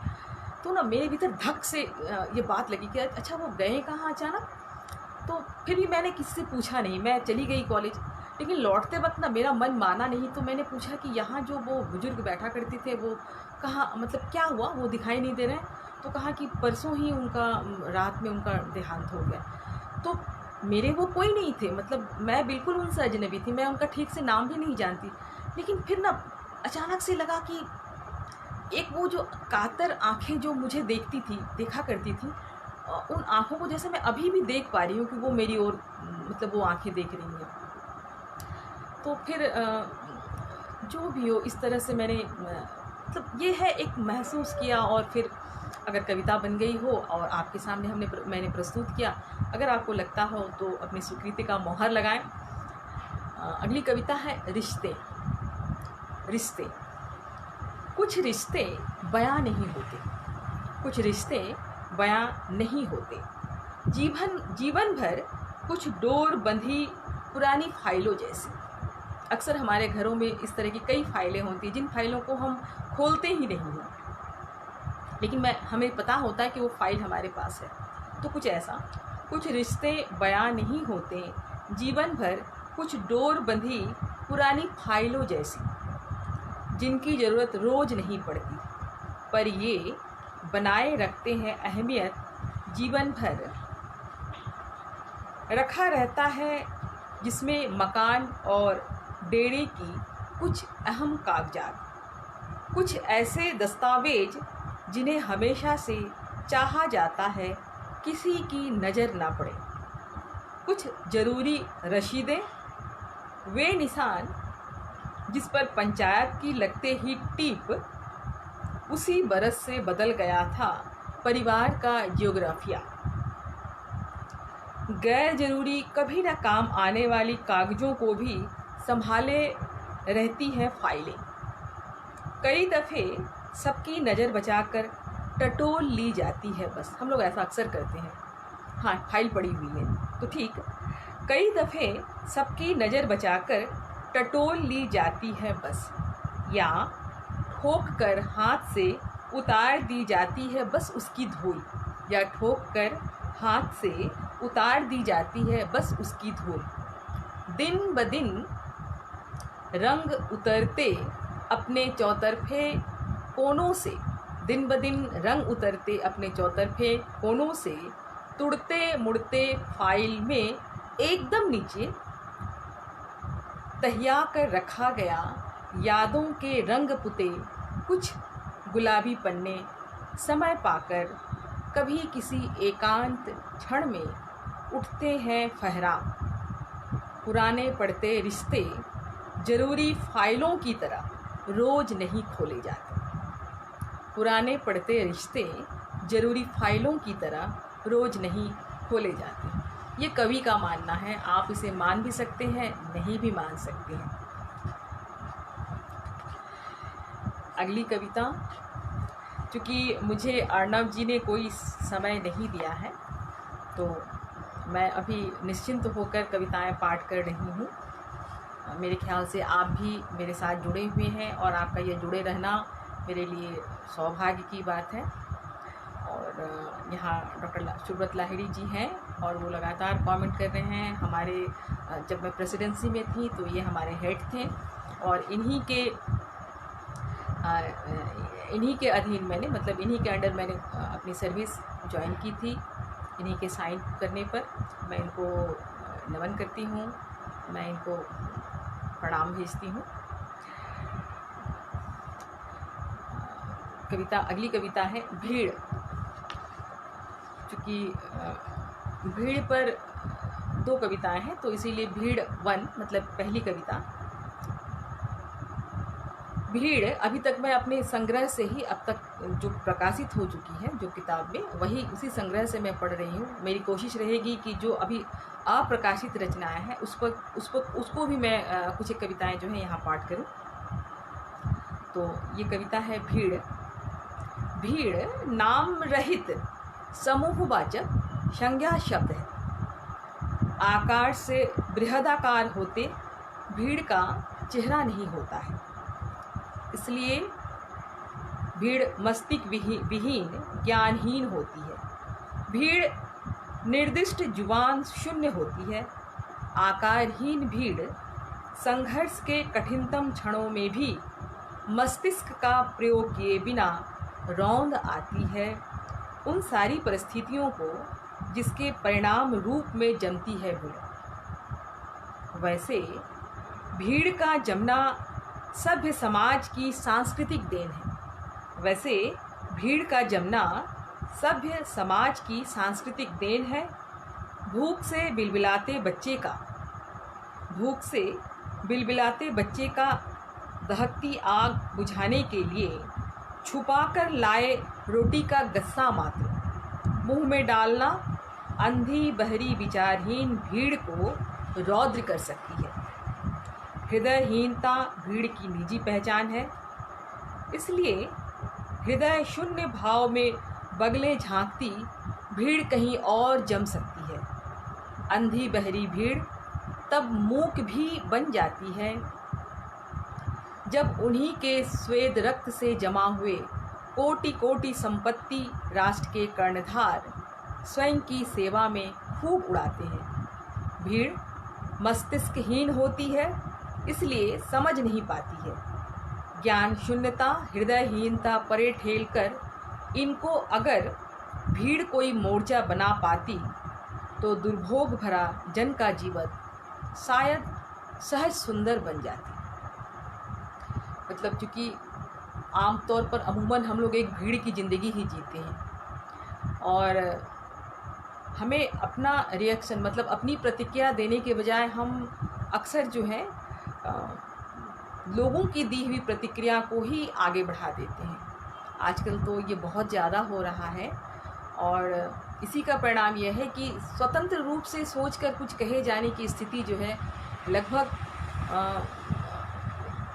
तो ना मेरे भीतर धक से ये बात लगी कि अच्छा वो गए कहाँ अचानक। तो फिर भी मैंने किसी से पूछा नहीं, मैं चली गई कॉलेज। लेकिन लौटते वक्त ना मेरा मन माना नहीं। तो मैंने पूछा कि यहाँ जो वो बुजुर्ग बैठा करते थे वो कहाँ, मतलब क्या हुआ, वो दिखाई नहीं दे रहे हैं। तो कहा कि परसों ही उनका रात में उनका देहांत हो गया। तो मेरे वो कोई नहीं थे, मतलब मैं बिल्कुल उनसे अजनबी थी, मैं उनका ठीक से नाम भी नहीं जानती। लेकिन फिर ना अचानक से लगा कि एक वो जो कातर आंखें जो मुझे देखा करती थी, उन आँखों को जैसे मैं अभी भी देख पा रही हूँ कि वो मेरी ओर, मतलब वो आंखें देख रही हैं। तो फिर जो भी हो, इस तरह से मैंने मतलब ये है एक महसूस किया। और फिर अगर कविता बन गई हो और आपके सामने मैंने प्रस्तुत किया, अगर आपको लगता हो तो अपनी स्वीकृति का मोहर लगाएं। अगली कविता है रिश्ते। कुछ रिश्ते बयां नहीं होते, कुछ रिश्ते बयां नहीं होते। जीवन भर कुछ डोर बंधी पुरानी फाइलों जैसी। अक्सर हमारे घरों में इस तरह की कई फाइलें होती हैं जिन फाइलों को हम खोलते ही नहीं हैं, लेकिन हमें पता होता है कि वो फाइल हमारे पास है। तो कुछ ऐसा, कुछ रिश्ते बयां नहीं होते, जीवन भर कुछ डोर बंधी पुरानी फाइलों जैसी, जिनकी ज़रूरत रोज़ नहीं पड़ती, पर ये बनाए रखते हैं अहमियत जीवन भर। रखा रहता है जिसमें मकान और डेरे की कुछ अहम कागजात, कुछ ऐसे दस्तावेज जिन्हें हमेशा से चाहा जाता है किसी की नज़र ना पड़े, कुछ ज़रूरी रसीदें, वे निशान जिस पर पंचायत की लगते ही टीप उसी बरस से बदल गया था परिवार का जियोग्राफिया। गैर जरूरी कभी न काम आने वाली कागजों को भी संभाले रहती हैं फाइलें। कई दफ़े सबकी नज़र बचाकर टटोल ली जाती है बस। हम लोग ऐसा अक्सर करते हैं। हाँ, फाइल पड़ी हुई है तो ठीक। कई दफ़े सबकी नज़र बचाकर टटोल ली जाती है बस, या ठोक कर हाथ से उतार दी जाती है बस उसकी धूल, या ठोक कर हाथ से उतार दी जाती है बस उसकी धूल। दिन ब दिन रंग उतरते अपने चौतरफे कोनों से, दिन ब दिन रंग उतरते अपने चौतरफे कोनों से, तुड़ते मुड़ते फाइल में एकदम नीचे तहिया कर रखा गया यादों के रंग पुते कुछ गुलाबी पन्ने, समय पाकर कभी किसी एकांत क्षण में उठते हैं फहराव। पुराने पड़ते रिश्ते ज़रूरी फाइलों की तरह रोज़ नहीं खोले जाते। पुराने पड़ते रिश्ते ज़रूरी फाइलों की तरह रोज़ नहीं खोले जाते। ये कवि का मानना है। आप इसे मान भी सकते हैं, नहीं भी मान सकते हैं। अगली कविता, चूँकि मुझे अर्णव जी ने कोई समय नहीं दिया है तो मैं अभी निश्चिंत होकर कविताएं पाठ कर रही हूँ। मेरे ख्याल से आप भी मेरे साथ जुड़े हुए हैं और आपका ये जुड़े रहना मेरे लिए सौभाग्य की बात है। और यहाँ डॉक्टर सुब्रत लाहिड़ी जी हैं और वो लगातार कमेंट कर रहे हैं। हमारे जब मैं प्रेसिडेंसी में थी तो ये हमारे हेड थे और इन्हीं के अधीन मैंने, मतलब इन्हीं के अंडर मैंने अपनी सर्विस ज्वाइन की थी। इन्हीं के साइन करने पर मैं इनको नमन करती हूँ, मैं इनको प्रणाम भेजती हूँ। कविता, अगली कविता है भीड़। चूँकि भीड़ पर दो कविताएं हैं तो इसीलिए भीड़ 1 मतलब पहली कविता। भीड़ अभी तक मैं अपने संग्रह से ही अब तक जो प्रकाशित हो चुकी है जो किताब में, वही उसी संग्रह से मैं पढ़ रही हूँ। मेरी कोशिश रहेगी कि जो अभी अप्रकाशित रचनाएं हैं उसको भी मैं कुछ एक कविताएं जो हैं यहाँ पाठ करूँ। तो ये कविता है भीड़। भीड़ नाम रहित समूहवाचक संज्ञा शब्द है। आकार से बृहदाकार होते भीड़ का चेहरा नहीं होता है, इसलिए भीड़ मस्तिष्क विहीन ज्ञानहीन होती है। भीड़ निर्दिष्ट जुबान शून्य होती है। आकारहीन भीड़ संघर्ष के कठिनतम क्षणों में भी मस्तिष्क का प्रयोग किए बिना रौंद आती है उन सारी परिस्थितियों को जिसके परिणाम रूप में जमती है भीड़। वैसे भीड़ का जमना सभ्य समाज की सांस्कृतिक देन है। वैसे भीड़ का जमना सभ्य समाज की सांस्कृतिक देन है। भूख से बिलबिलाते बच्चे का दहकती आग बुझाने के लिए छुपाकर लाए रोटी का गस्सा मात्र मुंह में डालना अंधी बहरी विचारहीन भीड़ को रौद्र कर सकती है। हृदयहीनता भीड़ की निजी पहचान है, इसलिए हृदय शून्य भाव में बगले झांकती भीड़ कहीं और जम सकती है। अंधी बहरी भीड़ तब मूक भी बन जाती है जब उन्हीं के स्वेद रक्त से जमा हुए कोटि कोटि संपत्ति राष्ट्र के कर्णधार स्वयं की सेवा में खूब उड़ाते हैं। भीड़ मस्तिष्कहीन होती है, इसलिए समझ नहीं पाती है। ज्ञान शून्यता हृदयहीनता परे ठेल कर इनको अगर भीड़ कोई मोर्चा बना पाती तो दुर्भोग भरा जन का जीवन शायद सहज सुंदर बन जाती। मतलब चूँकि आमतौर पर अमूमन हम लोग एक भीड़ की ज़िंदगी ही जीते हैं और हमें अपना रिएक्शन मतलब अपनी प्रतिक्रिया देने के बजाय हम अक्सर जो है लोगों की दी हुई प्रतिक्रिया को ही आगे बढ़ा देते हैं। आजकल तो ये बहुत ज़्यादा हो रहा है और इसी का परिणाम यह है कि स्वतंत्र रूप से सोचकर कुछ कहे जाने की स्थिति जो है लगभग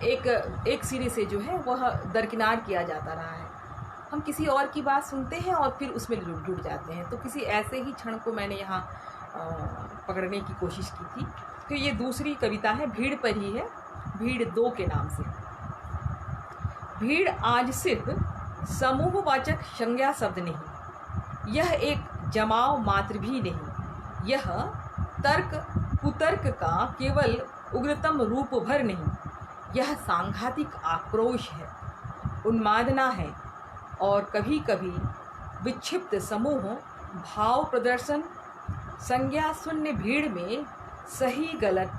एक एक सिरे से जो है वह दरकिनार किया जाता रहा है। हम किसी और की बात सुनते हैं और फिर उसमें जुड़ जाते हैं। तो किसी ऐसे ही क्षण को मैंने यहाँ पकड़ने की कोशिश की थी। तो ये दूसरी कविता है, भीड़ पर ही है, भीड़ 2 के नाम से। भीड़ आज सिर्फ समूहवाचक संज्ञा शब्द नहीं, यह एक जमाव मात्र भी नहीं, यह तर्क कुतर्क का केवल उग्रतम रूप भर नहीं, यह सांघातिक आक्रोश है, उन्मादना है और कभी कभी विक्षिप्त समूह भाव प्रदर्शन संज्ञा शून्य भीड़ में सही गलत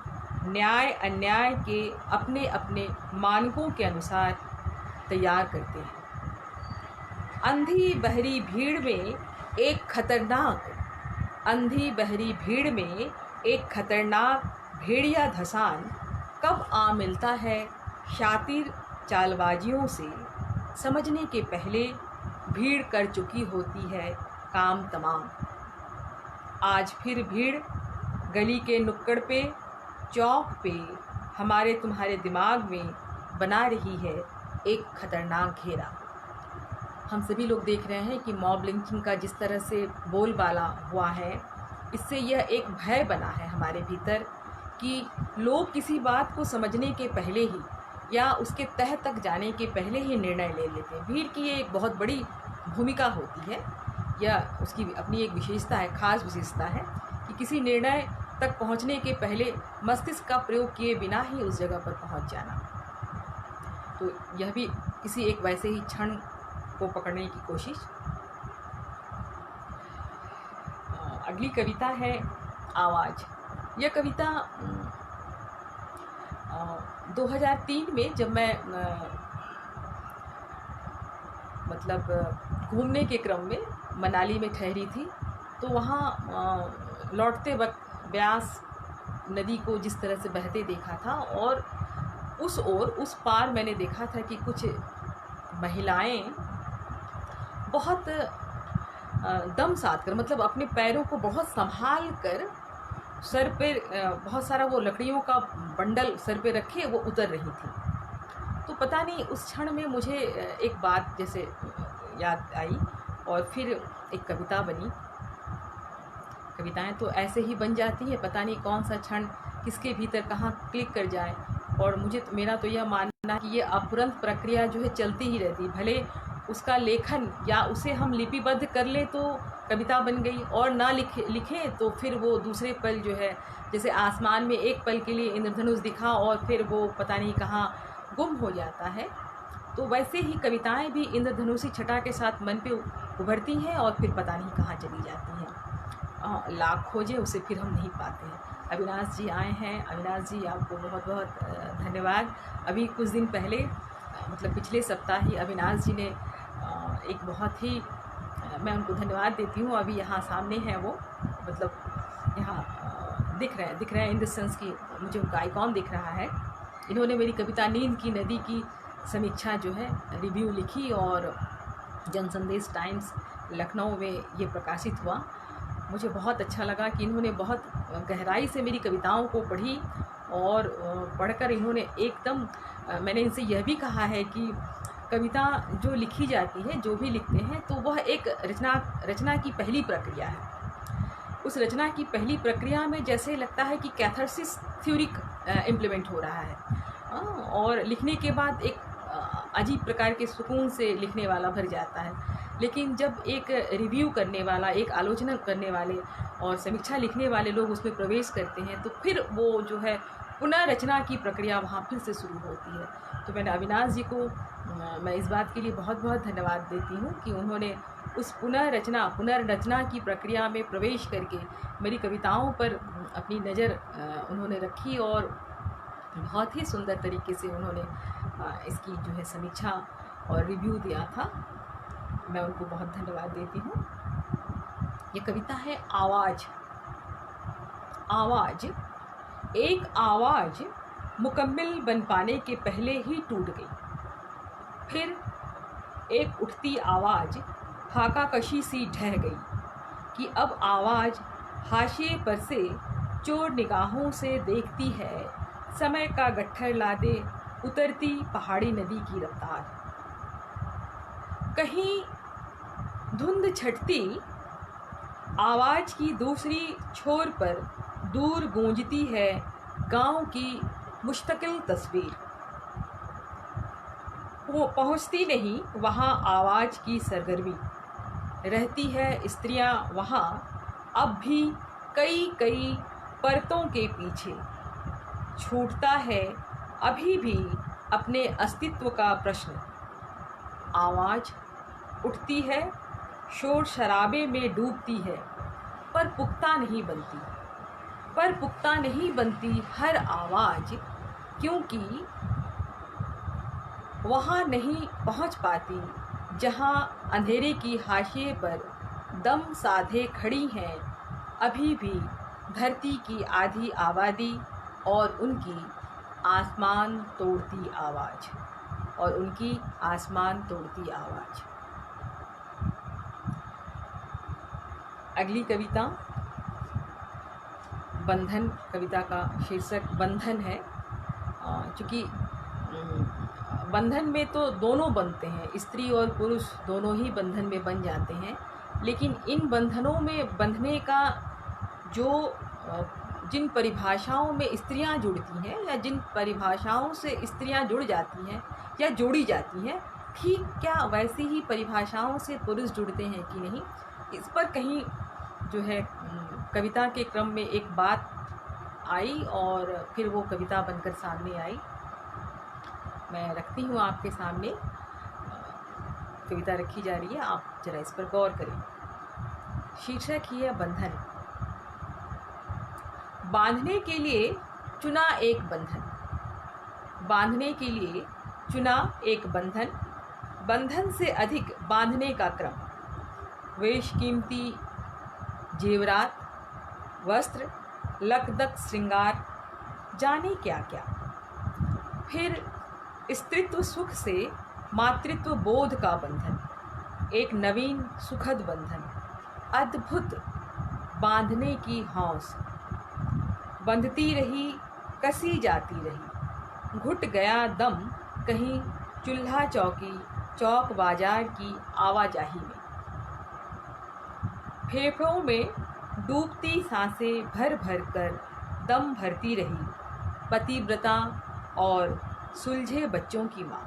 न्याय अन्याय के अपने अपने मानकों के अनुसार तैयार करते हैं। अंधी बहरी भीड़ में एक खतरनाक भेड़िया धसान कब आ मिलता है शातिर चालबाजियों से, समझने के पहले भीड़ कर चुकी होती है काम तमाम। आज फिर भीड़ गली के नुक्कड़ पे, चौक पे हमारे तुम्हारे दिमाग में बना रही है एक खतरनाक घेरा। हम सभी लोग देख रहे हैं कि मॉब लिंचिंग का जिस तरह से बोलबाला हुआ है, इससे यह एक भय बना है हमारे भीतर कि लोग किसी बात को समझने के पहले ही या उसके तह तक जाने के पहले ही निर्णय ले लेते हैं। भीड़ की ये एक बहुत बड़ी भूमिका होती है, या उसकी अपनी एक विशेषता है, खास विशेषता है कि किसी निर्णय तक पहुंचने के पहले मस्तिष्क का प्रयोग किए बिना ही उस जगह पर पहुंच जाना। तो यह भी किसी एक वैसे ही क्षण को पकड़ने की कोशिश। अगली कविता है आवाज़। यह कविता 2003 में जब मैं मतलब घूमने के क्रम में मनाली में ठहरी थी, तो वहाँ लौटते वक्त ब्यास नदी को जिस तरह से बहते देखा था, और उस पार मैंने देखा था कि कुछ महिलाएं बहुत दम साध कर, मतलब अपने पैरों को बहुत संभाल कर सर पे बहुत सारा वो लकड़ियों का बंडल सर पे रखे वो उतर रही थी। तो पता नहीं उस क्षण में मुझे एक बात जैसे याद आई और फिर एक कविता बनी। कविताएं तो ऐसे ही बन जाती है, पता नहीं कौन सा क्षण किसके भीतर कहाँ क्लिक कर जाए। और मेरा तो यह मानना है कि ये अपुरंत प्रक्रिया जो है चलती ही रहती, भले उसका लेखन या उसे हम लिपिबद्ध कर ले तो कविता बन गई, और ना लिखें तो फिर वो दूसरे पल जो है, जैसे आसमान में एक पल के लिए इंद्रधनुष दिखा और फिर वो पता नहीं कहाँ गुम हो जाता है, तो वैसे ही कविताएं भी इंद्रधनुषी छटा के साथ मन पे उभरती हैं और फिर पता नहीं कहाँ चली जाती हैं। लाख खोजे उसे फिर हम नहीं पाते हैं। अविनाश जी आए हैं। अविनाश जी, आपको बहुत बहुत धन्यवाद। अभी कुछ दिन पहले मतलब पिछले सप्ताह ही अविनाश जी ने एक बहुत ही, मैं उनको धन्यवाद देती हूँ। अभी यहाँ सामने हैं वो, मतलब यहाँ दिख रहे हैं इन द सेंस की मुझे उनका आइकॉन दिख रहा है। इन्होंने मेरी कविता नींद की नदी की समीक्षा जो है रिव्यू लिखी और जनसंदेश टाइम्स लखनऊ में ये प्रकाशित हुआ। मुझे बहुत अच्छा लगा कि इन्होंने बहुत गहराई से मेरी कविताओं को पढ़ी और पढ़कर इन्होंने एकदम, मैंने इनसे यह भी कहा है कि कविता जो लिखी जाती है, जो भी लिखते हैं, तो वह एक रचना की पहली प्रक्रिया है। उस रचना की पहली प्रक्रिया में जैसे लगता है कि कैथार्सिस थ्योरी इम्प्लीमेंट हो रहा है, और लिखने के बाद एक अजीब प्रकार के सुकून से लिखने वाला भर जाता है। लेकिन जब एक रिव्यू करने वाला, एक आलोचना करने वाले और समीक्षा लिखने वाले लोग उसमें प्रवेश करते हैं, तो फिर वो जो है पुनर्रचना की प्रक्रिया वहाँ फिर से शुरू होती है। तो मैंने अविनाश जी को मैं इस बात के लिए बहुत बहुत धन्यवाद देती हूँ कि उन्होंने उस पुनर्रचना की प्रक्रिया में प्रवेश करके मेरी कविताओं पर अपनी नज़र उन्होंने रखी और बहुत ही सुंदर तरीके से उन्होंने इसकी जो है समीक्षा और रिव्यू दिया था। मैं उनको बहुत धन्यवाद देती हूँ। ये कविता है आवाज़। आवाज़, एक आवाज़ मुकम्मल बन पाने के पहले ही टूट गई। फिर एक उठती आवाज़ फाका कशी सी ढह गई कि अब आवाज़ हाशिए पर से चोर निगाहों से देखती है समय का गट्ठर ला दे उतरती पहाड़ी नदी की रफ्तार। कहीं धुंध छटती आवाज की दूसरी छोर पर दूर गूंजती है गांव की मुश्तकिल तस्वीर। वो पहुंचती नहीं वहां आवाज की सरगर्मी, रहती है स्त्रियां वहां अब भी कई कई परतों के पीछे। छूटता है अभी भी अपने अस्तित्व का प्रश्न। आवाज उठती है, शोर शराबे में डूबती है, पर पुख्ता नहीं बनती। पर पुख्ता नहीं बनती हर आवाज, क्योंकि वहाँ नहीं पहुँच पाती जहाँ अंधेरे की हाशिए पर दम साधे खड़ी हैं अभी भी धरती की आधी आबादी और उनकी आसमान तोड़ती आवाज़, और उनकी आसमान तोड़ती आवाज़। अगली कविता बंधन, कविता का शीर्षक बंधन है। चूँकि बंधन में तो दोनों बनते हैं, स्त्री और पुरुष दोनों ही बंधन में बन जाते हैं, लेकिन इन बंधनों में बंधने का जो जिन परिभाषाओं में स्त्रियां जुड़ती हैं या जिन परिभाषाओं से स्त्रियां जुड़ जाती हैं या जोड़ी जाती हैं, ठीक क्या वैसी ही परिभाषाओं से पुरुष जुड़ते हैं कि नहीं, इस पर कहीं जो है कविता के क्रम में एक बात आई और फिर वो कविता बनकर सामने आई। मैं रखती हूँ आपके सामने, कविता रखी जा रही है, आप जरा इस पर गौर करें। शीर्षक ही है बंधन। बांधने के लिए चुना एक बंधन, बांधने के लिए चुना एक बंधन, बंधन से अधिक बांधने का क्रम। वेश कीमती जेवरात, वस्त्र, लकदक श्रृंगार, जाने क्या क्या। फिर स्त्रीत्व सुख से मातृत्व बोध का बंधन, एक नवीन सुखद बंधन, अद्भुत बांधने की हौस। बंधती रही, कसी जाती रही, घुट गया दम कहीं चूल्हा चौकी चौक बाजार की आवाजाही में। फेफड़ों में डूबती सांसें भर भर कर दम भरती रही पतिव्रता और सुलझे बच्चों की माँ।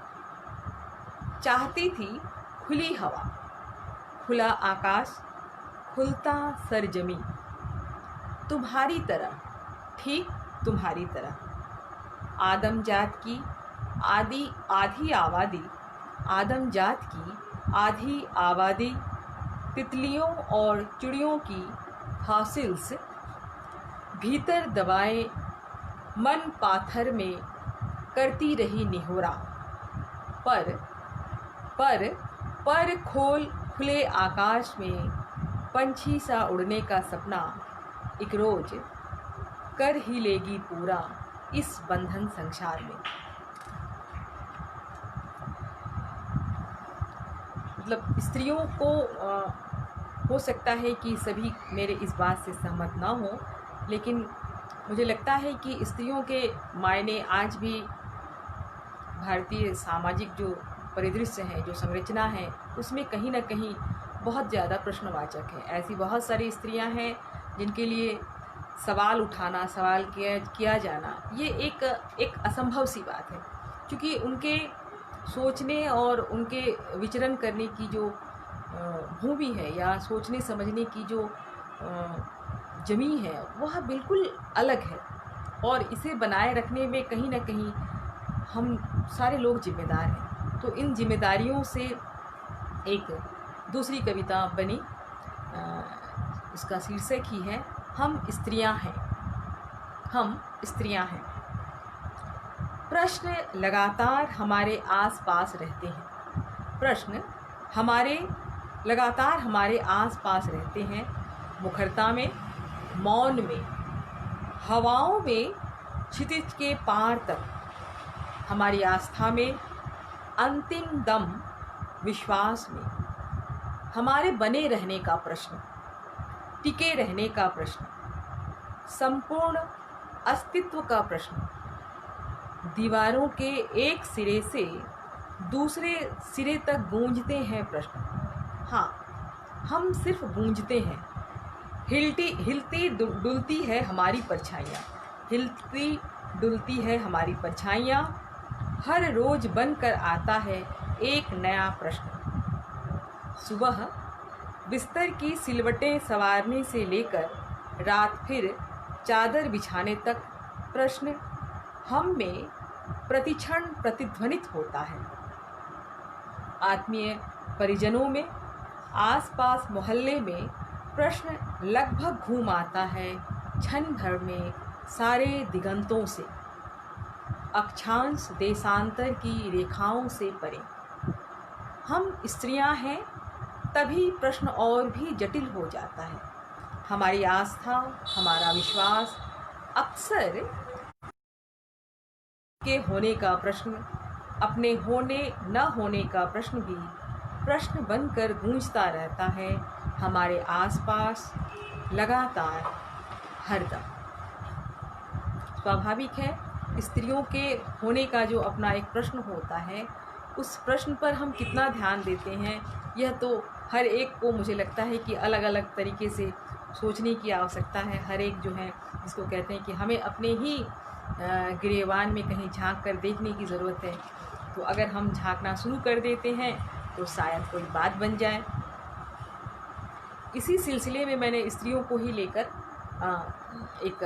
चाहती थी खुली हवा, खुला आकाश, खुलता सरजमी, तुम्हारी तरह, ठीक तुम्हारी तरह। आदम जात की आधी आबादी, आदम जात की आधी आबादी, तितलियों और चिड़ियों की हासिल्स भीतर दबाए मन पाथर में करती रही निहोरा। पर खोल खुले आकाश में पंछी सा उड़ने का सपना एक रोज कर ही लेगी पूरा इस बंधन संसार में। मतलब स्त्रियों को हो सकता है कि सभी मेरे इस बात से सहमत ना हो, लेकिन मुझे लगता है कि स्त्रियों के मायने आज भी भारतीय सामाजिक जो परिदृश्य है, जो संरचना है, उसमें कहीं ना कहीं बहुत ज़्यादा प्रश्नवाचक है। ऐसी बहुत सारी स्त्रियां हैं जिनके लिए सवाल उठाना, सवाल किया जाना ये एक असंभव सी बात है, क्योंकि उनके सोचने और उनके विचरण करने की जो भूमि है या सोचने समझने की जो जमी है वह बिल्कुल अलग है, और इसे बनाए रखने में कहीं ना कहीं हम सारे लोग जिम्मेदार हैं। तो इन जिम्मेदारियों से एक दूसरी कविता बनी, इसका शीर्षक ही है हम स्त्रियां हैं। हम स्त्रियां हैं। प्रश्न लगातार हमारे आसपास रहते हैं, प्रश्न लगातार हमारे आसपास रहते हैं, मुखरता में, मौन में, हवाओं में, क्षितिज के पार तक, हमारी आस्था में, अंतिम दम विश्वास में, हमारे बने रहने का प्रश्न, टिके रहने का प्रश्न, संपूर्ण अस्तित्व का प्रश्न, दीवारों के एक सिरे से दूसरे सिरे तक गूंजते हैं प्रश्न। हाँ, हम सिर्फ गूंजते हैं। हिलती डुलती है हमारी परछाइयाँ, हिलती डुलती है हमारी परछाइयाँ, हर रोज बन कर आता है एक नया प्रश्न। सुबह बिस्तर की सिलवटें संवारने से लेकर रात फिर चादर बिछाने तक प्रश्न हम में प्रतिक्षण प्रतिध्वनित होता है। आत्मीय परिजनों में, आसपास मोहल्ले में प्रश्न लगभग घूम आता है क्षण भर में सारे दिगंतों से, अक्षांश देशांतर की रेखाओं से परे। हम स्त्रियां हैं तभी प्रश्न और भी जटिल हो जाता है। हमारी आस्था, हमारा विश्वास अक्सर के होने का प्रश्न, अपने होने न होने का प्रश्न भी प्रश्न बनकर गूंजता रहता है हमारे आसपास लगातार, हरदम। स्वाभाविक है, स्त्रियों के होने का जो अपना एक प्रश्न होता है, उस प्रश्न पर हम कितना ध्यान देते हैं, यह तो हर एक को मुझे लगता है कि अलग अलग तरीके से सोचने की आवश्यकता है। हर एक जो है, जिसको कहते हैं कि हमें अपने ही गिरेबान में कहीं झांक कर देखने की ज़रूरत है। तो अगर हम झांकना शुरू कर देते हैं तो शायद कोई बात बन जाए। इसी सिलसिले में मैंने स्त्रियों को ही लेकर एक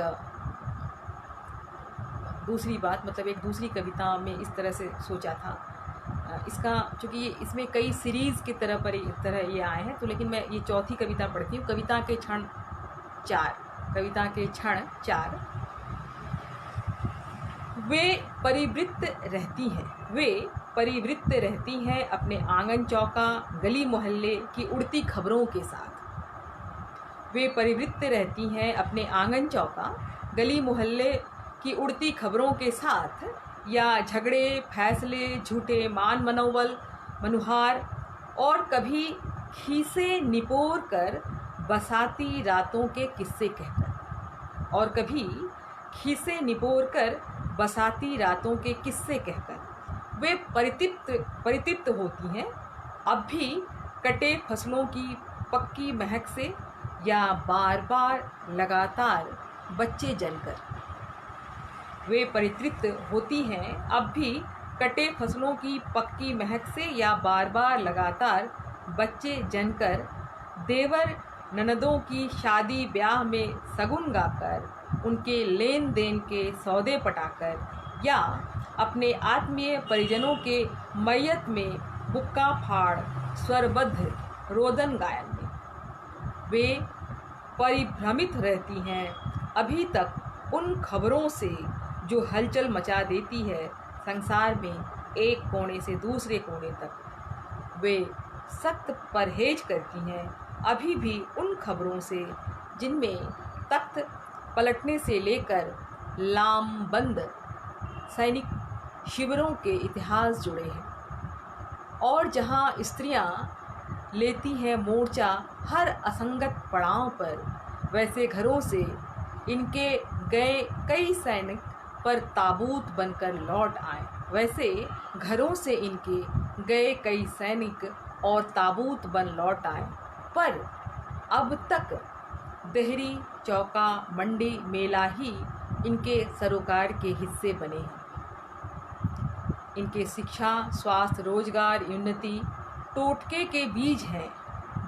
दूसरी बात, मतलब एक दूसरी कविता में इस तरह से सोचा था। इसका चूँकि इसमें कई सीरीज़ की तरह ये आए हैं, तो लेकिन मैं ये चौथी कविता पढ़ती हूँ। कविता के क्षण 4। वे परिवृत्त रहती हैं अपने आंगन चौका गली मोहल्ले की उड़ती खबरों के साथ। वे परिवृत्त रहती हैं अपने आंगन चौका गली मोहल्ले की उड़ती खबरों के साथ, या झगड़े, फैसले, झूठे मान मनुहार, और कभी खीसे निपोर कर बसाती रातों के किस्से कहकर, वे परितृप्त होती हैं अब भी कटे फसलों की पक्की महक से, या बार बार लगातार बच्चे जनकर। वे परितृप्त होती हैं अब भी कटे फसलों की पक्की महक से, या बार बार लगातार बच्चे जनकर। देवर ननदों की शादी ब्याह में सगुन गाकर, उनके लेन देन के सौदे पटाकर, या अपने आत्मीय परिजनों के मैयत में बुक्का फाड़ स्वरबद्ध रोदन गायन में। वे परिभ्रमित रहती हैं अभी तक उन खबरों से जो हलचल मचा देती है संसार में एक कोने से दूसरे कोने तक। वे सख्त परहेज करती हैं अभी भी उन खबरों से जिनमें तख्त पलटने से लेकर लामबंद सैनिक शिविरों के इतिहास जुड़े हैं, और जहां स्त्रियां लेती हैं मोर्चा हर असंगत पड़ाव पर, वैसे घरों से इनके गए कई सैनिक पर ताबूत बनकर लौट आए। पर अब तक देहरी, चौका, मंडी, मेला ही इनके सरोकार के हिस्से बने हैं। इनके शिक्षा, स्वास्थ्य, रोजगार, उन्नति टोटके के बीज हैं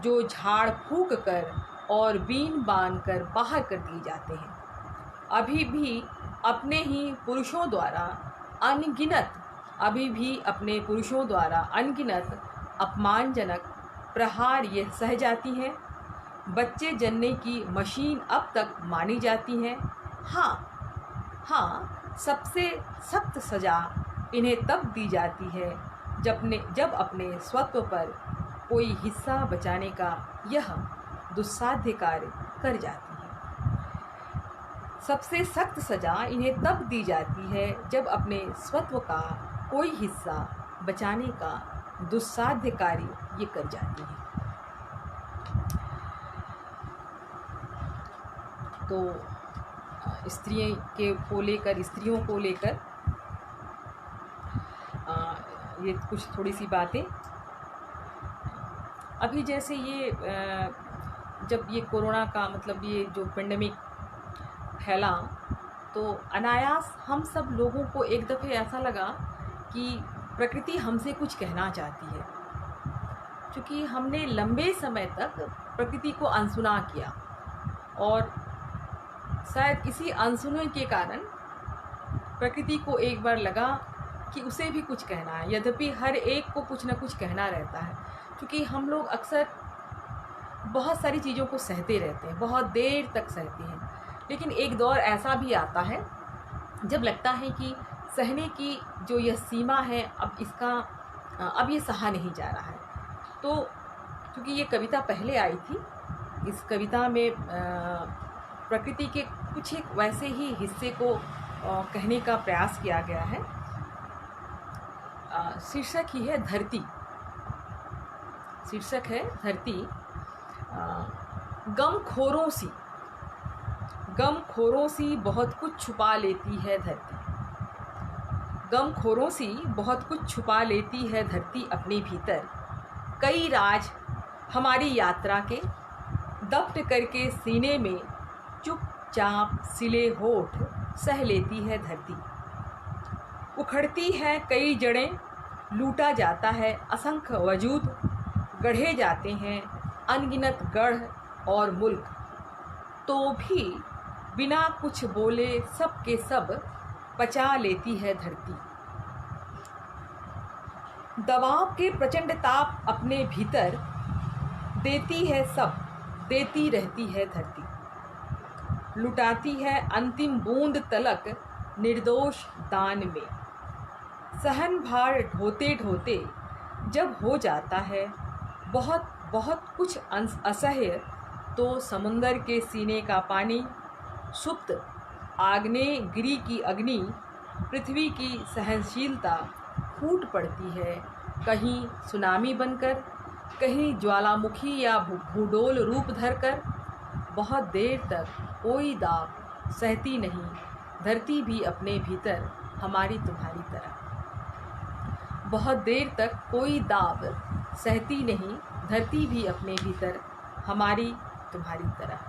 जो झाड़ फूंक कर और बीन बांध कर बाहर कर दिए जाते हैं। अभी भी अपने पुरुषों द्वारा अनगिनत अपमानजनक प्रहार ये सह जाती हैं। बच्चे जनने की मशीन अब तक मानी जाती हैं। हाँ, सबसे सख्त सज़ा इन्हें तब दी जाती है जब अपने स्वत्व पर कोई हिस्सा बचाने का यह दुस्साध्य कार्य कर जाती है। सबसे सख्त सज़ा इन्हें तब दी जाती है जब अपने स्वत्व का कोई हिस्सा बचाने का दुस्साध्य कार्य ये कर जाती है। तो स्त्रियों को लेकर ये कुछ थोड़ी सी बातें। अभी जैसे ये जब ये कोरोना का मतलब ये जो पेंडेमिक फैला, तो अनायास हम सब लोगों को एक दफ़े ऐसा लगा कि प्रकृति हमसे कुछ कहना चाहती है, क्योंकि हमने लंबे समय तक प्रकृति को अनसुना किया और शायद इसी अनसुने के कारण प्रकृति को एक बार लगा कि उसे भी कुछ कहना है। यद्यपि हर एक को कुछ ना कुछ कहना रहता है, क्योंकि हम लोग अक्सर बहुत सारी चीज़ों को सहते रहते हैं, बहुत देर तक सहते हैं, लेकिन एक दौर ऐसा भी आता है जब लगता है कि सहने की जो यह सीमा है अब ये सहा नहीं जा रहा है। तो क्योंकि ये कविता पहले आई थी, इस कविता में प्रकृति के कुछ एक वैसे ही हिस्से को कहने का प्रयास किया गया है। शीर्षक ही है धरती। शीर्षक है धरती। गमखोरों सी बहुत कुछ छुपा लेती है धरती। गमखोरों सी बहुत कुछ छुपा लेती है धरती अपने भीतर। कई राज हमारी यात्रा के दफ्न करके सीने में चुपचाप सिले होठ सह लेती है धरती। उखड़ती है कई जड़ें, लूटा जाता है असंख्य वजूद, गढ़े जाते हैं अनगिनत गढ़ और मुल्क, तो भी बिना कुछ बोले सब के सब पचा लेती है धरती। दबाव के प्रचंड ताप अपने भीतर देती है सब, देती रहती है धरती। लुटाती है अंतिम बूंद तलक निर्दोष दान में। सहन भार ढोते ढोते जब हो जाता है बहुत बहुत कुछ असह्य, तो समुंदर के सीने का पानी, सुप्त आग्नेयगिरि की अग्नि, पृथ्वी की सहनशीलता फूट पड़ती है, कहीं सुनामी बनकर, कहीं ज्वालामुखी या भूडोल रूप धरकर। बहुत देर तक कोई दाब सहती नहीं धरती भी अपने भीतर हमारी तुम्हारी तरह। बहुत देर तक कोई दाब सहती नहीं धरती भी अपने भीतर हमारी तुम्हारी तरह।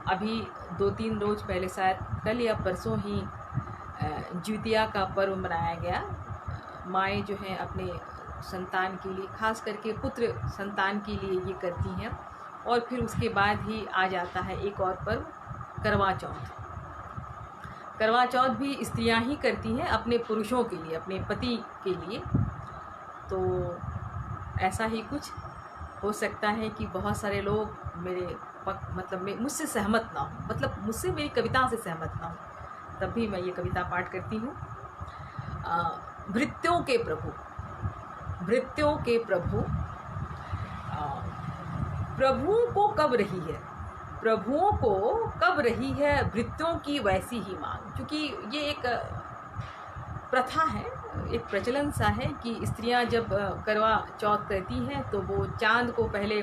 अभी 2-3 रोज पहले, शायद कल या परसों ही, ज्योतिया का पर्व मनाया गया। माएँ जो हैं अपने संतान के लिए, खास करके पुत्र संतान के लिए ये करती हैं। और फिर उसके बाद ही आ जाता है एक और पर्व, करवा चौथ। करवा चौथ भी स्त्रियां ही करती हैं अपने पुरुषों के लिए, अपने पति के लिए। तो ऐसा ही कुछ हो सकता है कि बहुत सारे लोग मुझसे सहमत ना हो, मतलब मुझसे मेरी कविता से सहमत ना हो, तब भी मैं ये कविता पाठ करती हूँ। भृत्यों के प्रभु, भृत्यों के प्रभु, प्रभुओं को कब रही है, प्रभुओं को कब रही है भृत्यों की वैसी ही मांग। क्योंकि ये एक प्रथा है, एक प्रचलन सा है कि स्त्रियां जब करवा चौथ करती हैं तो वो चांद को पहले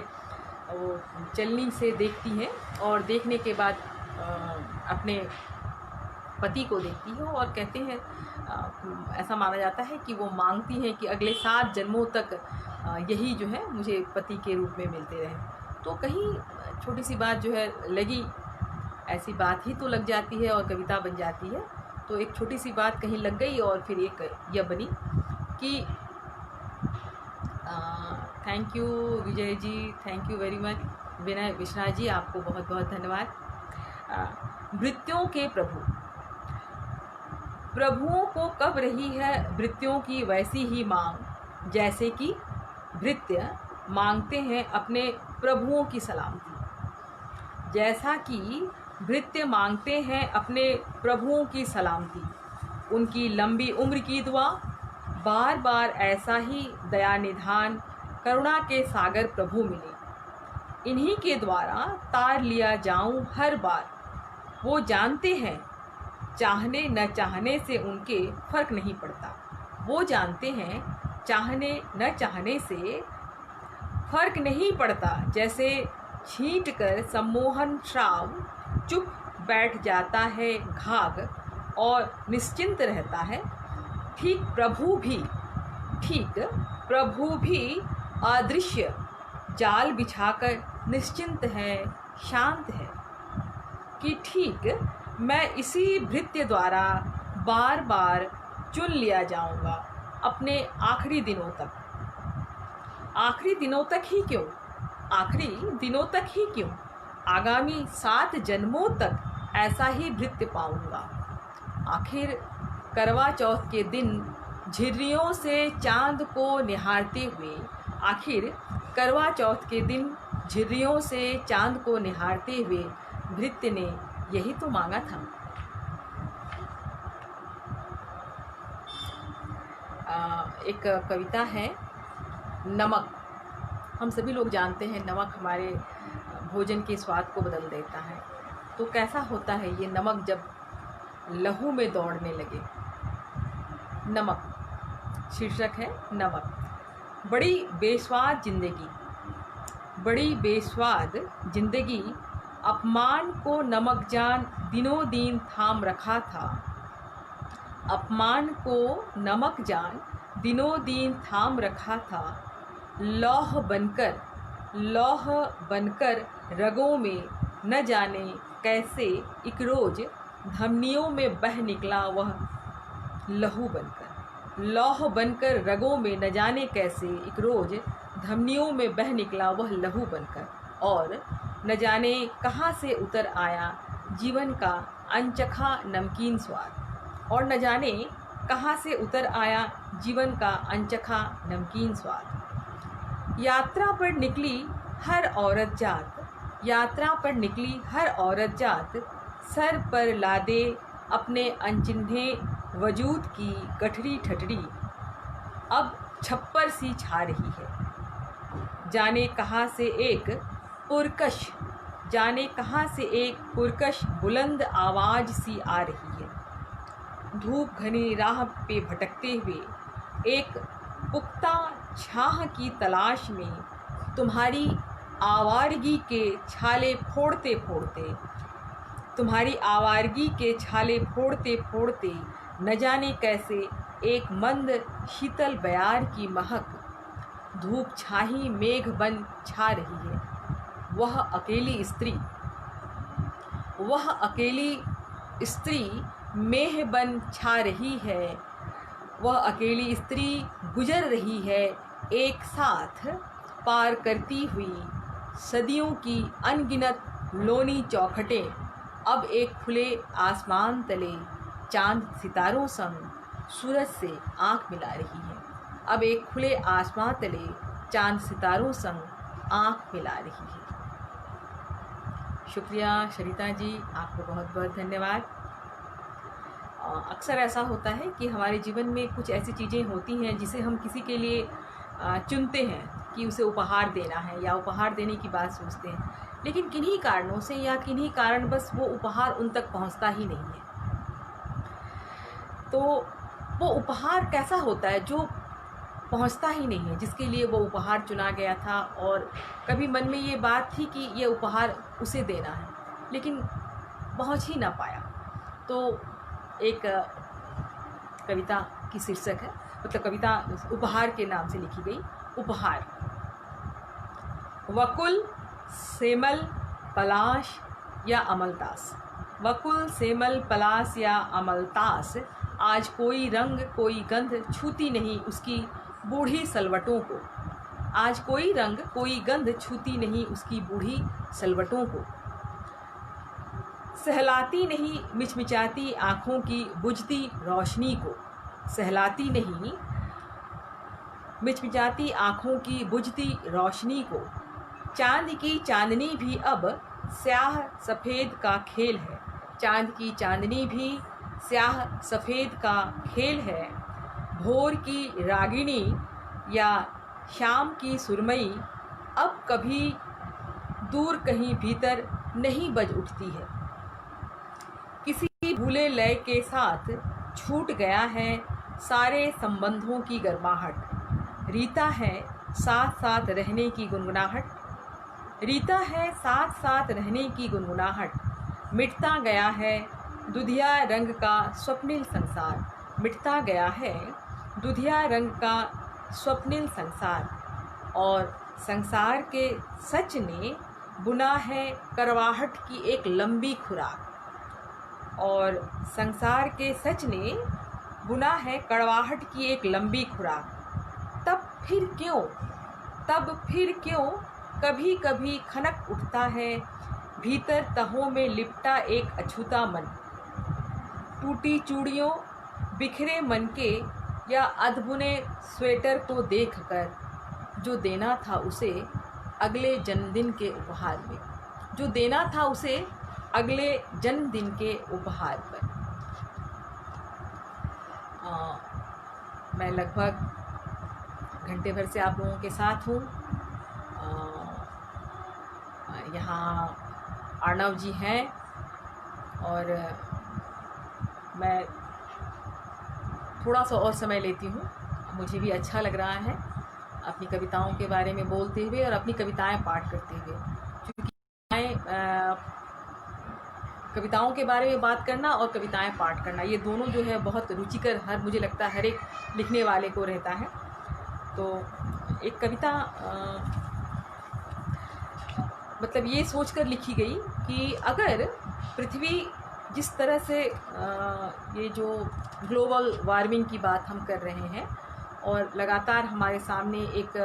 वो चलनी से देखती हैं और देखने के बाद अपने पति को देखती है और कहते हैं, ऐसा माना जाता है कि वो मांगती हैं कि अगले 7 जन्मों तक यही जो है मुझे पति के रूप में मिलते रहे। तो कहीं छोटी सी बात जो है लगी, ऐसी बात ही तो लग जाती है और कविता बन जाती है। तो एक छोटी सी बात कहीं लग गई और फिर एक यह बनी कि thank you Vijay ji, thank you very much Vinay Vishwanath ji, आपको बहुत बहुत धन्यवाद। भृत्यों के प्रभु, प्रभुओं को कब रही है भृत्यों की वैसी ही मांग, जैसे कि भृत्य मांगते हैं अपने प्रभुओं की सलामती। जैसा कि भृत्य मांगते हैं अपने प्रभुओं की सलामती, उनकी लंबी उम्र की दुआ, बार बार ऐसा ही दया निधान करुणा के सागर प्रभु मिले। इन्हीं के द्वारा तार लिया जाऊं हर बार, वो जानते हैं चाहने न चाहने से उनके फर्क नहीं पड़ता। वो जानते हैं चाहने न चाहने से फर्क नहीं पड़ता। जैसे छींट कर सम्मोहन श्राव चुप बैठ जाता है घाघ और निश्चिंत रहता है, ठीक प्रभु भी अदृश्य जाल बिछाकर निश्चिंत है, शांत है। कि ठीक मैं इसी भृत्य द्वारा बार बार चुन लिया जाऊंगा अपने आखिरी दिनों तक। आखिरी दिनों तक ही क्यों? आखिरी दिनों तक ही क्यों? आगामी 7 जन्मों तक ऐसा ही भृत्य पाऊंगा। आखिर करवा चौथ के दिन झिर्रियों से चांद को निहारते हुए, आखिर करवा चौथ के दिन झिर्रियों से चांद को निहारते हुए भृत्य ने यही तो मांगा था। एक कविता है नमक। हम सभी लोग जानते हैं नमक हमारे भोजन के स्वाद को बदल देता है। तो कैसा होता है ये नमक जब लहू में दौड़ने लगे। नमक, शीर्षक है नमक। बड़ी बेस्वाद जिंदगी अपमान को नमक जान दिनों दिन थाम रखा था। अपमान को नमक जान दिनों दिन थाम रखा था। लौह बनकर रगों में न जाने कैसे एक रोज धमनियों में बह निकला वह लहू बनकर। लौह बनकर रगों में न जाने कैसे एक रोज धमनियों में बह निकला वह लहू बनकर। और न जाने कहाँ से उतर आया जीवन का अनचखा नमकीन स्वाद। और न जाने कहाँ से उतर आया जीवन का अनचखा नमकीन स्वाद। यात्रा पर निकली हर औरत जात सर पर लादे अपने अनचिन्हे वजूद की गठरी ठठरी अब छप्पर सी छा रही है। जाने कहाँ से एक पुरकश बुलंद आवाज सी आ रही है। धूप घनी राह पे भटकते हुए एक पुख्ता छाह की तलाश में तुम्हारी आवारगी के छाले फोड़ते न जाने कैसे एक मंद शीतल बयार की महक धूप छाही मेघ बन छा रही है। वह अकेली स्त्री मेह बन छा रही है। वह अकेली स्त्री गुजर रही है एक साथ पार करती हुई सदियों की अनगिनत लोनी चौखटें। अब एक खुले आसमान तले चांद सितारों संग सूरज से आंख मिला रही है। अब एक खुले आसमान तले चांद सितारों संग आंख मिला रही है। शुक्रिया सरिता जी, आपको बहुत बहुत धन्यवाद। अक्सर ऐसा होता है कि हमारे जीवन में कुछ ऐसी चीज़ें होती हैं जिसे हम किसी के लिए चुनते हैं कि उसे उपहार देना है या उपहार देने की बात सोचते हैं, लेकिन किन्हीं कारणों से या किन्हीं कारणवश वो उपहार उन तक पहुंचता ही नहीं है। तो वो उपहार कैसा होता है जो पहुंचता ही नहीं है, जिसके लिए वो उपहार चुना गया था और कभी मन में ये बात थी कि ये उपहार उसे देना है, लेकिन पहुंच ही ना पाया। तो एक कविता की शीर्षक है, मतलब कविता उपहार के नाम से लिखी गई। उपहार। वकुल सेमल पलाश या अमलतास। वकुल सेमल पलाश या अमलतास आज कोई रंग कोई गंध छूती नहीं उसकी बूढ़ी सलवटों को। आज कोई रंग कोई गंध छूती नहीं उसकी बूढ़ी सलवटों को। सहलाती नहीं मिचमिचाती आँखों की बुझती रोशनी को। सहलाती नहीं मिचमिचाती आँखों की बुझती रोशनी को। चांद की चांदनी भी अब स्याह सफ़ेद का खेल है। चांद की चांदनी भी स्याह सफ़ेद का खेल है। भोर की रागिणी या शाम की सुरमई अब कभी दूर कहीं भीतर नहीं बज उठती है। किसी भूले लय के साथ छूट गया है सारे संबंधों की गर्माहट। रीता है साथ साथ रहने की गुनगुनाहट। रीता है साथ साथ रहने की गुनगुनाहट। मिटता गया है दुधिया रंग का स्वप्निल संसार। मिटता गया है दुधिया रंग का स्वप्निल संसार, और संसार के सच ने बुना है करवाहट की एक लंबी खुराक, और संसार के सच ने बुना है कड़वाहट की एक लंबी खुराक। तब फिर क्यों कभी कभी खनक उठता है भीतर तहों में लिपटा एक अछूता मन। टूटी चूड़ियों, बिखरे मन के या अधबुने स्वेटर को देखकर जो देना था उसे अगले जन्मदिन के उपहार में, जो देना था उसे अगले जन्मदिन के उपहार पर। मैं लगभग घंटे भर से आप लोगों के साथ हूँ। यहाँ अर्णव जी हैं और मैं थोड़ा सा और समय लेती हूँ। मुझे भी अच्छा लग रहा है अपनी कविताओं के बारे में बोलते हुए और अपनी कविताएं पाठ करते हुए, क्योंकि कविताओं के बारे में बात करना और कविताएं पाठ करना, ये दोनों जो है बहुत रुचिकर मुझे लगता है हर एक लिखने वाले को रहता है। तो एक कविता मतलब ये सोचकर लिखी गई कि अगर पृथ्वी जिस तरह से ये जो ग्लोबल वार्मिंग की बात हम कर रहे हैं और लगातार हमारे सामने एक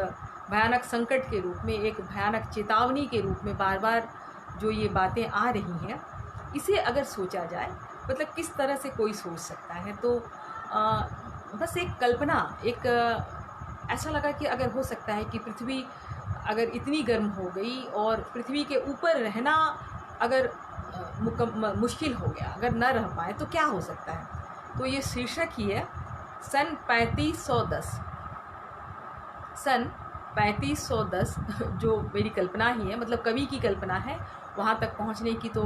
भयानक संकट के रूप में, एक भयानक चेतावनी के रूप में बार बार जो ये बातें आ रही हैं, इसे अगर सोचा जाए मतलब किस तरह से कोई सोच सकता है। तो बस एक कल्पना, एक ऐसा लगा कि अगर हो सकता है कि पृथ्वी अगर इतनी गर्म हो गई और पृथ्वी के ऊपर रहना अगर मुश्किल हो गया, अगर न रह पाए तो क्या हो सकता है। तो ये शीर्षक ही है सन 3510। सन 3510 जो मेरी कल्पना ही है, मतलब कवि की कल्पना है, वहाँ तक पहुँचने की तो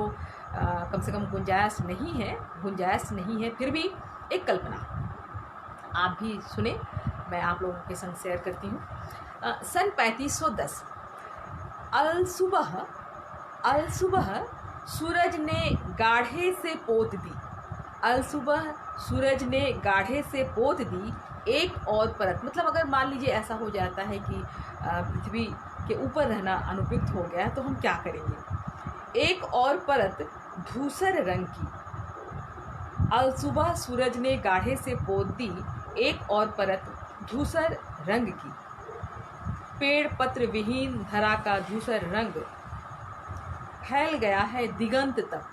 कम से कम गुंजाइश नहीं है, फिर भी एक कल्पना आप भी सुने, मैं आप लोगों के संग शेयर करती हूँ। सन 3510। अल सुबह सूरज ने गाढ़े से पोत दी, अल सुबह सूरज ने गाढ़े से पोत दी एक और परत। मतलब अगर मान लीजिए ऐसा हो जाता है कि पृथ्वी के ऊपर रहना अनुपयुक्त हो गया तो हम क्या करेंगे। एक और परत धूसर रंग की, अल सुबह सूरज ने गाढ़े से पोत दी एक और परत धूसर रंग की। पेड़ पत्र विहीन धरा का धूसर रंग फैल गया है दिगंत तक।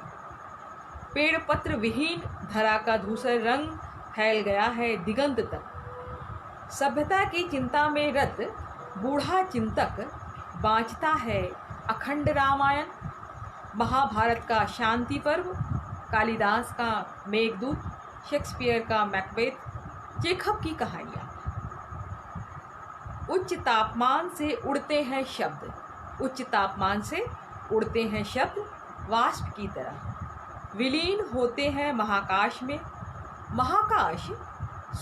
पेड़ पत्र विहीन धरा का धूसर रंग फैल गया है दिगंत तक। सभ्यता की चिंता में रत बूढ़ा चिंतक बाँचता है अखंड रामायण, महाभारत का शांति पर्व, कालिदास का मेघदूत, शेक्सपियर का मैकबेथ, चेखव की कहानियाँ। उच्च तापमान से उड़ते हैं शब्द, उच्च तापमान से उड़ते हैं शब्द वाष्प की तरह, विलीन होते हैं महाकाश में। महाकाश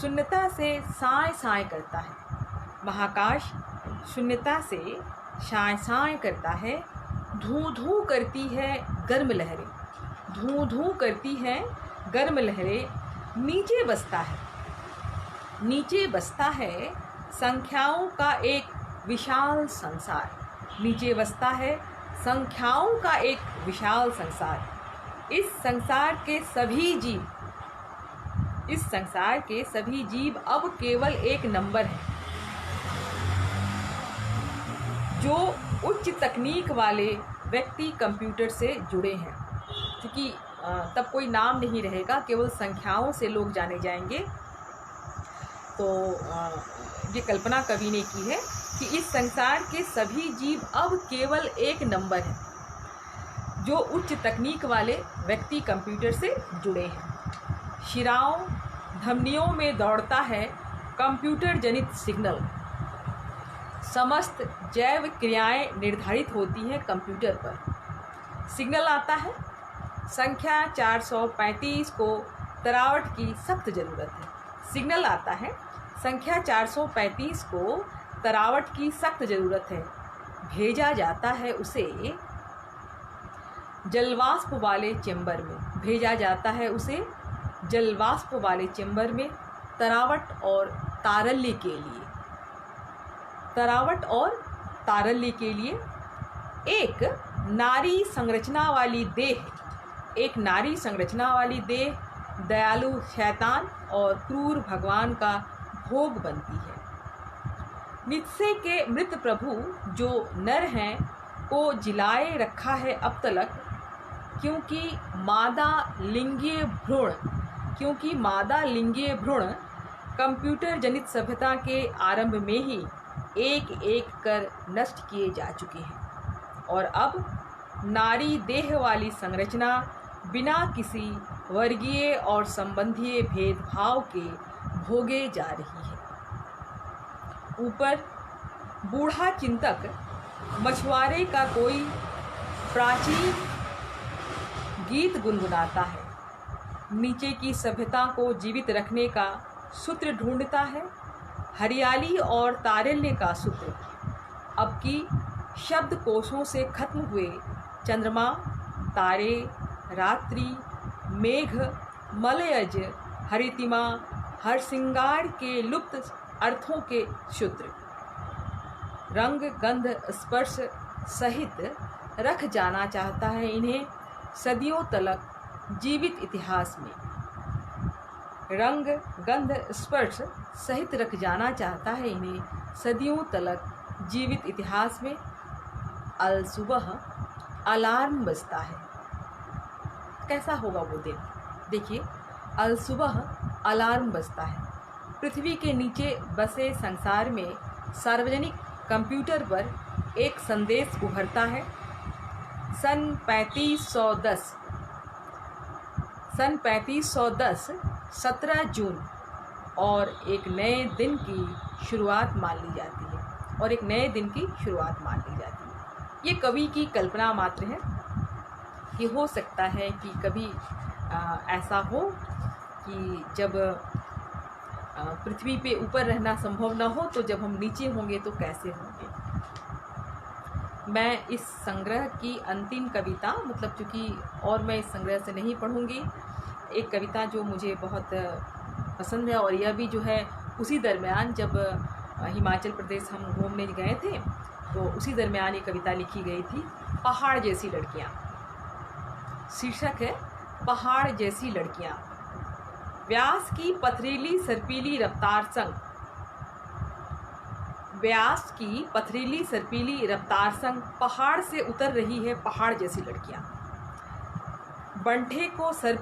शून्यता से साय साय करता है, महाकाश शून्यता से साय साय करता है। धूं धूं करती है गर्म लहरें, धूं धूं करती है गर्म लहरें। नीचे बसता है, नीचे बसता है संख्याओं का एक विशाल संसार, नीचे बसता है संख्याओं का एक विशाल संसार। इस संसार के सभी जीव, इस संसार के सभी जीव अब केवल एक नंबर है। जो उच्च तकनीक वाले व्यक्ति कंप्यूटर से जुड़े हैं, क्योंकि तब कोई नाम नहीं रहेगा, केवल संख्याओं से लोग जाने जाएंगे। तो ये कल्पना कवि ने की है कि इस संसार के सभी जीव अब केवल एक नंबर है, जो उच्च तकनीक वाले व्यक्ति कंप्यूटर से जुड़े हैं। शिराओं धमनियों में दौड़ता है कंप्यूटर जनित सिग्नल, समस्त जैव क्रियाएं निर्धारित होती हैं कंप्यूटर पर। सिग्नल आता है, संख्या 435 को तरावट की सख्त ज़रूरत है। सिग्नल आता है, संख्या 435 को तरावट की सख्त ज़रूरत है। भेजा जाता है उसे जलवाष्प वाले चैम्बर में, भेजा जाता है उसे जलवाष्प वाले चेंबर में तरावट और तारल्य के लिए, तरावट और तारल्य के लिए एक नारी संरचना वाली देह, एक नारी संरचना वाली देह दयालु शैतान और क्रूर भगवान का भोग बनती है। नित्से के मृत प्रभु जो नर हैं को जिलाए रखा है अब तलक, क्योंकि मादा लिंगीय भ्रूण कंप्यूटर जनित सभ्यता के आरंभ में ही एक एक कर नष्ट किए जा चुके हैं और अब नारी देह वाली संरचना बिना किसी वर्गीय और संबंधीय भेदभाव के भोगे जा रही है। ऊपर बूढ़ा चिंतक मछुआरे का कोई प्राचीन गीत गुनगुनाता है, नीचे की सभ्यता को जीवित रखने का सूत्र ढूंढता है, हरियाली और तारल्य का सूत्र। अब की शब्द कोशों से खत्म हुए चंद्रमा, तारे, रात्रि, मेघ, मलयज, हरितिमा, हरसिंगार के लुप्त अर्थों के सूत्र रंग गंध स्पर्श सहित रख जाना चाहता है इन्हें सदियों तलक जीवित इतिहास में। रंग गंध स्पर्श सहित रख जाना चाहता है इन्हें सदियों तलक जीवित इतिहास में। अल सुबह अलार्म बजता है। कैसा होगा वो दिन? देखिए, अल सुबह अलार्म बजता है। पृथ्वी के नीचे बसे संसार में सार्वजनिक कंप्यूटर पर एक संदेश उभरता है। सन 3510 17 जून और एक नए दिन की शुरुआत मान ली जाती है। ये कवि की कल्पना मात्र है कि हो सकता है कि कभी ऐसा हो कि जब पृथ्वी पे ऊपर रहना संभव ना हो तो जब हम नीचे होंगे तो कैसे होंगे। मैं इस संग्रह की अंतिम कविता, मतलब चूँकि और मैं इस संग्रह से नहीं पढ़ूँगी, एक कविता जो मुझे बहुत पसंद है और यह भी जो है उसी दरमियान जब हिमाचल प्रदेश हम घूमने गए थे तो उसी दरमियान ये कविता लिखी गई थी। पहाड़ जैसी लड़कियाँ शीर्षक है, पहाड़ जैसी लड़कियाँ। व्यास की पथरीली सर्पीली रफ्तार संग पहाड़ से उतर रही है पहाड़ जैसी लड़कियाँ। बंठे को सर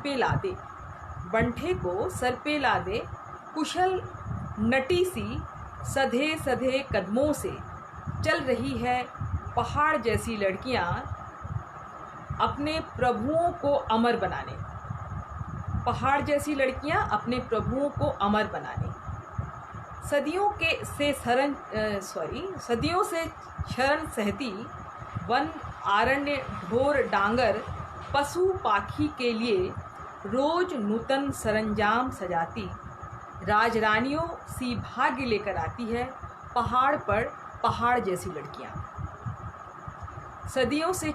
पे ला दे कुशल नटी सी सधे सधे कदमों से चल रही है पहाड़ जैसी लड़कियाँ अपने प्रभुओं को अमर बनाने। पहाड़ जैसी लड़कियाँ अपने प्रभुओं को अमर बनाने। सदियों से शरण सहती वन आरण्य ढोर डांगर पशु पाखी के लिए रोज नूतन सरंजाम सजाती राजरानियों सी भाग्य लेकर आती है पहाड़ पर पहाड़ जैसी लड़कियाँ। सदियों से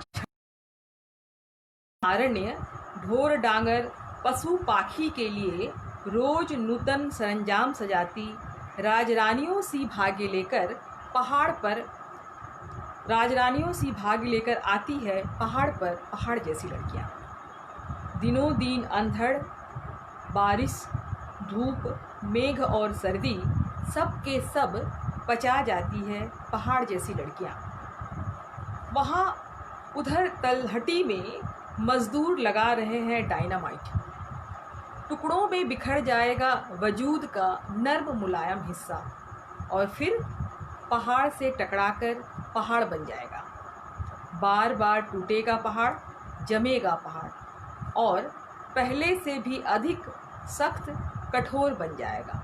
आरण्य ढोर डांगर पशु पाखी के लिए रोज नूतन सरंजाम सजाती राजरानियों सी भाग्य लेकर आती है पहाड़ पर पहाड़ जैसी लड़कियाँ। दिनों दिन अंधड़, बारिश, धूप, मेघ और सर्दी सब के सब पचा जाती है पहाड़ जैसी लड़कियाँ। वहाँ उधर तलहटी में मजदूर लगा रहे हैं डायनामाइट। टुकड़ों में बिखर जाएगा वजूद का नर्म मुलायम हिस्सा और फिर पहाड़ से टकराकर पहाड़ बन जाएगा। बार बार टूटेगा पहाड़, जमेगा पहाड़ और पहले से भी अधिक सख्त कठोर बन जाएगा।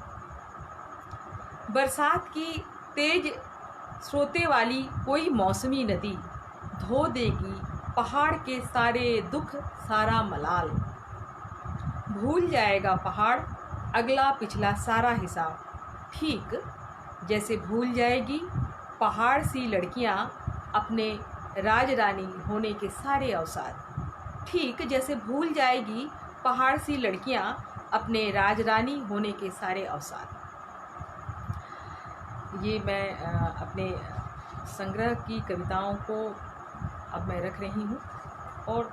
बरसात की तेज स्रोते वाली कोई मौसमी नदी धो देगी पहाड़ के सारे दुख, सारा मलाल। भूल जाएगा पहाड़ अगला पिछला सारा हिसाब, ठीक जैसे भूल जाएगी पहाड़ सी लड़कियां अपने राजरानी होने के सारे अवसर। ठीक जैसे भूल जाएगी पहाड़ सी लड़कियां अपने राजरानी होने के सारे अवसर। ये मैं अपने संग्रह की कविताओं को अब मैं रख रही हूँ, और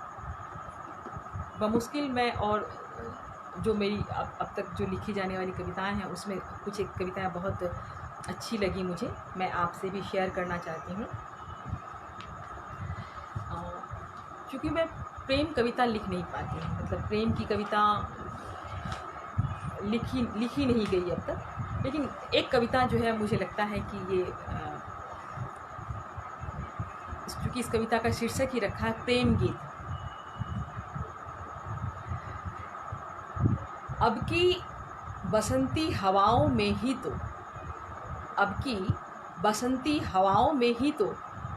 बमुश्किल मैं, और जो मेरी अब तक जो लिखी जाने वाली कविताएं हैं उसमें कुछ एक कविताएं बहुत अच्छी लगी मुझे, मैं आपसे भी शेयर करना चाहती हूँ। क्योंकि मैं प्रेम कविता लिख नहीं पाती हूँ, मतलब प्रेम की कविता लिखी नहीं गई अब तक, लेकिन एक कविता जो है मुझे लगता है कि ये क्योंकि इस कविता का शीर्षक ही रखा है प्रेम गीत। अब की बसंती हवाओं में ही तो, अब की बसंती हवाओं में ही तो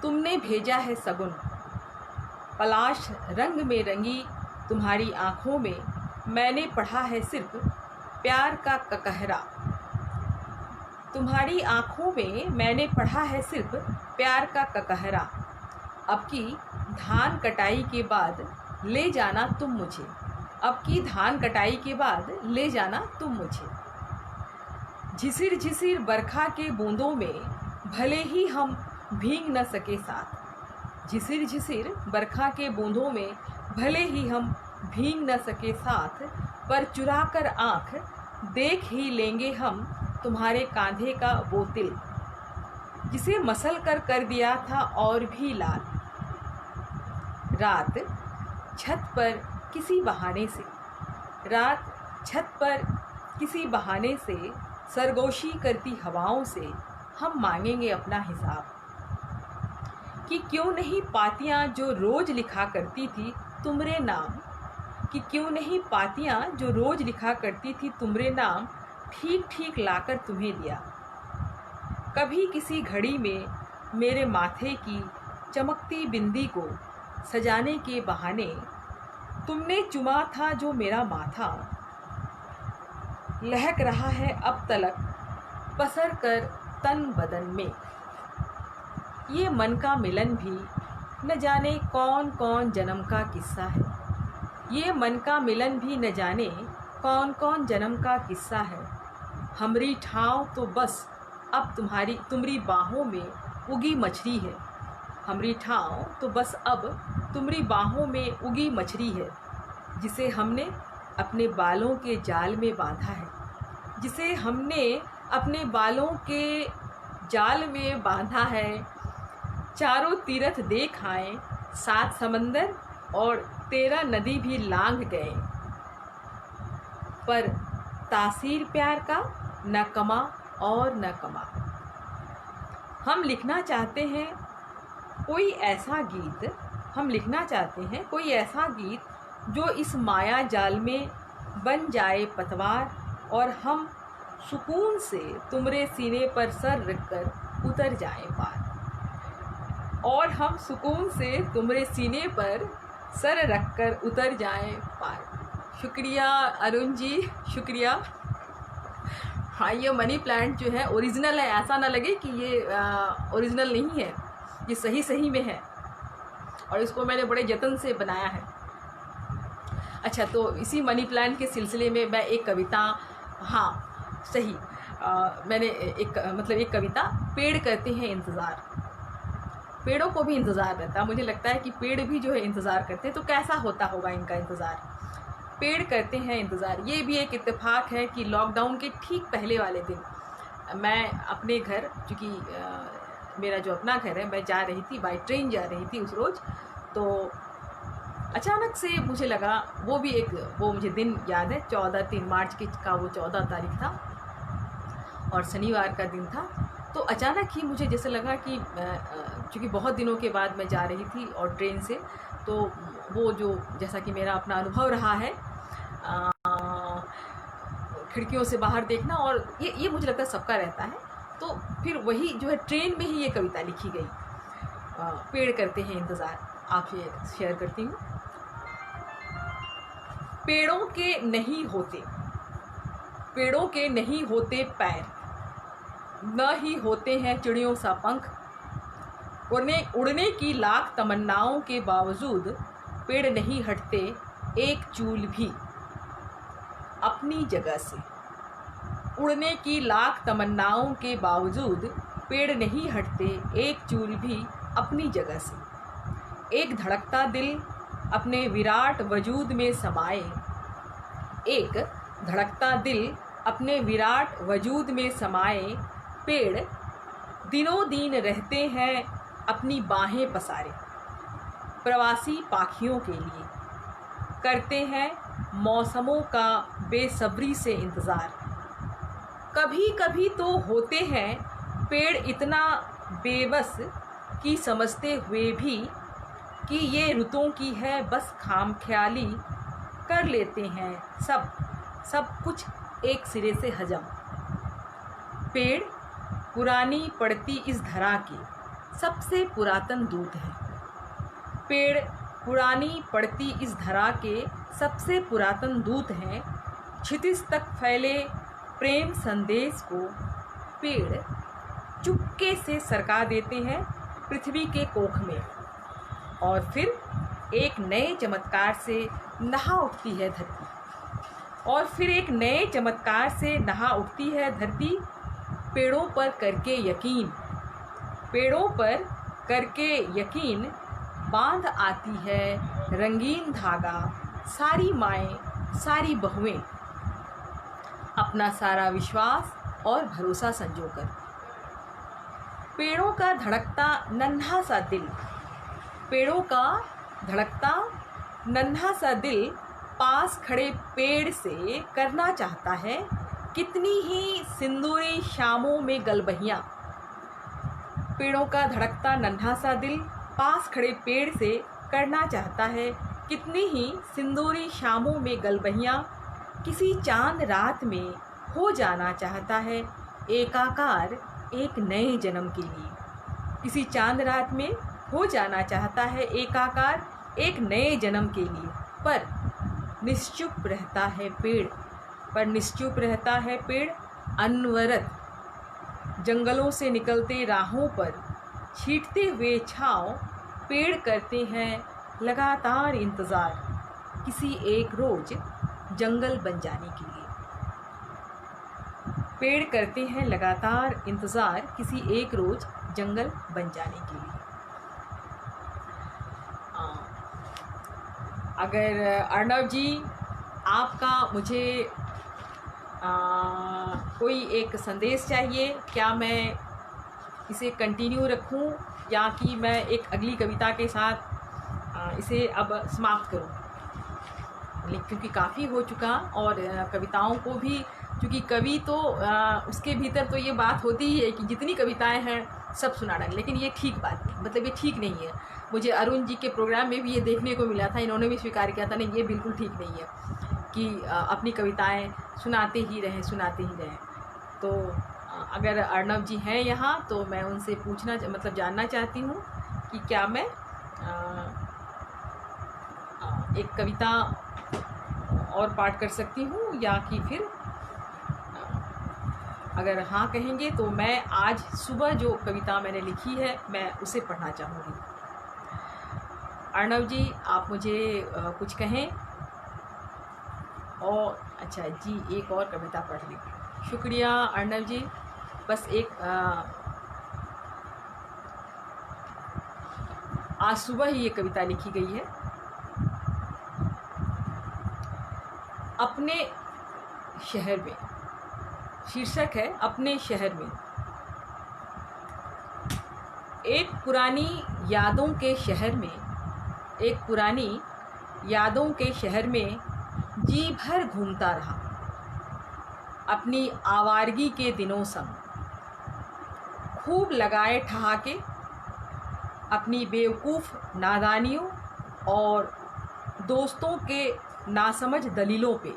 तुमने भेजा है सगुन। पलाश रंग में रंगी तुम्हारी आँखों में मैंने पढ़ा है सिर्फ प्यार का ककहरा। तुम्हारी आँखों में मैंने पढ़ा है सिर्फ प्यार का ककहरा। अब की धान कटाई के बाद ले जाना तुम मुझे, अब की धान कटाई के बाद ले जाना तुम मुझे। झिसिर झिसिर बरखा के बूंदों में भले ही हम भीग न सके साथ, झिसिर झिसिर बरखा के बूंदों में भले ही हम भीग न सके साथ, पर चुरा कर आँख देख ही लेंगे हम तुम्हारे कांधे का वो तिल, जिसे मसल कर दिया था और भी लाल। रात छत पर किसी बहाने से, रात छत पर किसी बहाने से सरगोशी करती हवाओं से हम मांगेंगे अपना हिसाब, कि क्यों नहीं पातियाँ जो रोज़ लिखा करती थी तुमरे नाम, कि क्यों नहीं पातियाँ जो रोज़ लिखा करती थी तुमरे नाम ठीक ठीक लाकर तुम्हें दिया। कभी किसी घड़ी में मेरे माथे की चमकती बिंदी को सजाने के बहाने तुमने चुमा था जो मेरा माथा, लहक रहा है अब तलक पसर कर तन बदन में। ये मन का मिलन भी न जाने कौन कौन जन्म का किस्सा है, ये मन का मिलन भी न जाने कौन कौन जन्म का किस्सा है। हमरी ठाव तो बस अब तुम्हारी बाहों में उगी मछली है, हमरी ठाव तो बस अब तुम्हारी बाहों में उगी मछली है, जिसे हमने अपने बालों के जाल में बांधा है, जिसे हमने अपने बालों के जाल में बांधा है। चारों तीर्थ देख आए, 7 समंदर और 13 नदी भी लांघ गए, पर तासीर प्यार का न कमा और न कमा। हम लिखना चाहते हैं कोई ऐसा गीत, हम लिखना चाहते हैं कोई ऐसा गीत जो इस माया जाल में बन जाए पतवार, और हम सुकून से तुम्हारे सीने पर सर रखकर उतर जाए पार, और हम सुकून से तुम्हारे सीने पर सर रखकर उतर जाएं पार। शुक्रिया अरुण जी, शुक्रिया। हाँ, ये मनी प्लांट जो है ओरिजिनल है, ऐसा ना लगे कि ये ओरिजिनल नहीं है, ये सही में है, और इसको मैंने बड़े जतन से बनाया है। अच्छा, तो इसी मनी प्लांट के सिलसिले में मैं एक कविता, हाँ सही, मैंने एक कविता, पेड़ करते हैं इंतज़ार। पेड़ों को भी इंतज़ार रहता है, मुझे लगता है कि पेड़ भी जो है इंतज़ार करते हैं, तो कैसा होता होगा इनका इंतज़ार। पेड़ करते हैं इंतज़ार। ये भी एक इत्तेफाक है कि लॉकडाउन के ठीक पहले वाले दिन मैं अपने घर, चूँकि मेरा जो अपना घर है, मैं जा रही थी, बाई ट्रेन जा रही थी उस रोज़, तो अचानक से मुझे लगा, वो मुझे दिन याद है, 3 मार्च का वो 14 तारीख था और शनिवार का दिन था। तो अचानक ही मुझे जैसे लगा कि चूँकि बहुत दिनों के बाद मैं जा रही थी और ट्रेन से, तो वो जो जैसा कि मेरा अपना अनुभव रहा है खिड़कियों से बाहर देखना, और ये मुझे लगता है सबका रहता है, तो फिर वही जो है ट्रेन में ही ये कविता लिखी गई, पेड़ करते हैं इंतज़ार, आपसे शेयर करती हूँ। पेड़ों के नहीं होते पैर, न ही होते हैं चिड़ियों सा पंख, उड़ने की लाख तमन्नाओं के बावजूद पेड़ नहीं हटते एक चूल भी। अपनी जगह से। उड़ने की लाख तमन्नाओं के बावजूद पेड़ नहीं हटते एक चूल भी अपनी जगह से। एक धड़कता दिल अपने विराट वजूद में समाए, एक धड़कता दिल अपने विराट वजूद में समाए, पेड़ दिनों दिन रहते हैं अपनी बाहें पसारे। प्रवासी पाखियों के लिए करते हैं मौसमों का बेसब्री से इंतज़ार। कभी कभी तो होते हैं पेड़ इतना बेबस कि समझते हुए भी कि ये रुतों की है बस खामख्याली, कर लेते हैं सब कुछ एक सिरे से हजम। पेड़ पुरानी पड़ती इस धरा के सबसे पुरातन दूत है। पेड़ पुरानी पड़ती इस धरा के सबसे पुरातन दूत हैं। क्षितिज तक फैले प्रेम संदेश को पेड़ चुपके से सरका देते हैं पृथ्वी के कोख में, और फिर एक नए चमत्कार से नहा उठती है धरती। और फिर एक नए चमत्कार से नहा उठती है धरती। पेड़ों पर करके यकीन, पेड़ों पर करके यकीन, बांध आती है रंगीन धागा सारी माएँ सारी बहुएं, अपना सारा विश्वास और भरोसा संजोकर। पेड़ों का धड़कता नन्हा सा दिल, पेड़ों का धड़कता नन्हा सा दिल पास खड़े पेड़ से करना चाहता है कितनी ही सिंदूरी शामों में गलबहियाँ। पेड़ों का धड़कता नन्हा सा दिल पास खड़े पेड़ से करना चाहता है कितनी ही सिंदूरी शामों में गलबहियाँ। किसी चांद रात में हो जाना चाहता है एकाकार एक नए जन्म के लिए। किसी चांद रात में हो जाना चाहता है एकाकार एक नए जन्म के लिए। पर निश्चुप रहता है पेड़, पर निश्चुप रहता है पेड़ अनवरत। जंगलों से निकलते राहों पर छींटते हुए छाँव पेड़ करते हैं लगातार इंतज़ार किसी एक रोज़ जंगल बन जाने के लिए। पेड़ करते हैं लगातार इंतज़ार किसी एक रोज़ जंगल बन जाने के लिए। अगर अर्णव जी आपका मुझे कोई एक संदेश चाहिए, क्या मैं इसे कंटिन्यू रखूं या कि मैं एक अगली कविता के साथ इसे अब समाप्त करूं? क्योंकि काफ़ी हो चुका और कविताओं को भी, क्योंकि कवि तो उसके भीतर तो ये बात होती ही है कि जितनी कविताएं हैं सब सुना डालें, लेकिन ये ठीक बात नहीं, मतलब ये ठीक नहीं है। मुझे अरुण जी के प्रोग्राम में भी ये देखने को मिला था, इन्होंने भी स्वीकार किया था, नहीं ये बिल्कुल ठीक नहीं है कि अपनी कविताएं सुनाते ही रहें सुनाते ही रहें। तो अगर अर्णव जी हैं यहाँ तो मैं उनसे पूछना मतलब जानना चाहती हूँ कि क्या मैं एक कविता और पाठ कर सकती हूँ, या कि फिर अगर हाँ कहेंगे तो मैं आज सुबह जो कविता मैंने लिखी है मैं उसे पढ़ना चाहूँगी। अर्णव जी आप मुझे कुछ कहें। और अच्छा जी एक और कविता पढ़ ली, शुक्रिया अर्णव जी। बस एक आज सुबह ही ये कविता लिखी गई है। अपने शहर में, शीर्षक है अपने शहर में। एक पुरानी यादों के शहर में, एक पुरानी यादों के शहर में जी भर घूमता रहा अपनी आवारगी के दिनों संग। खूब लगाए ठहाके अपनी बेवकूफ़ नादानियों और दोस्तों के नासमझ दलीलों पे।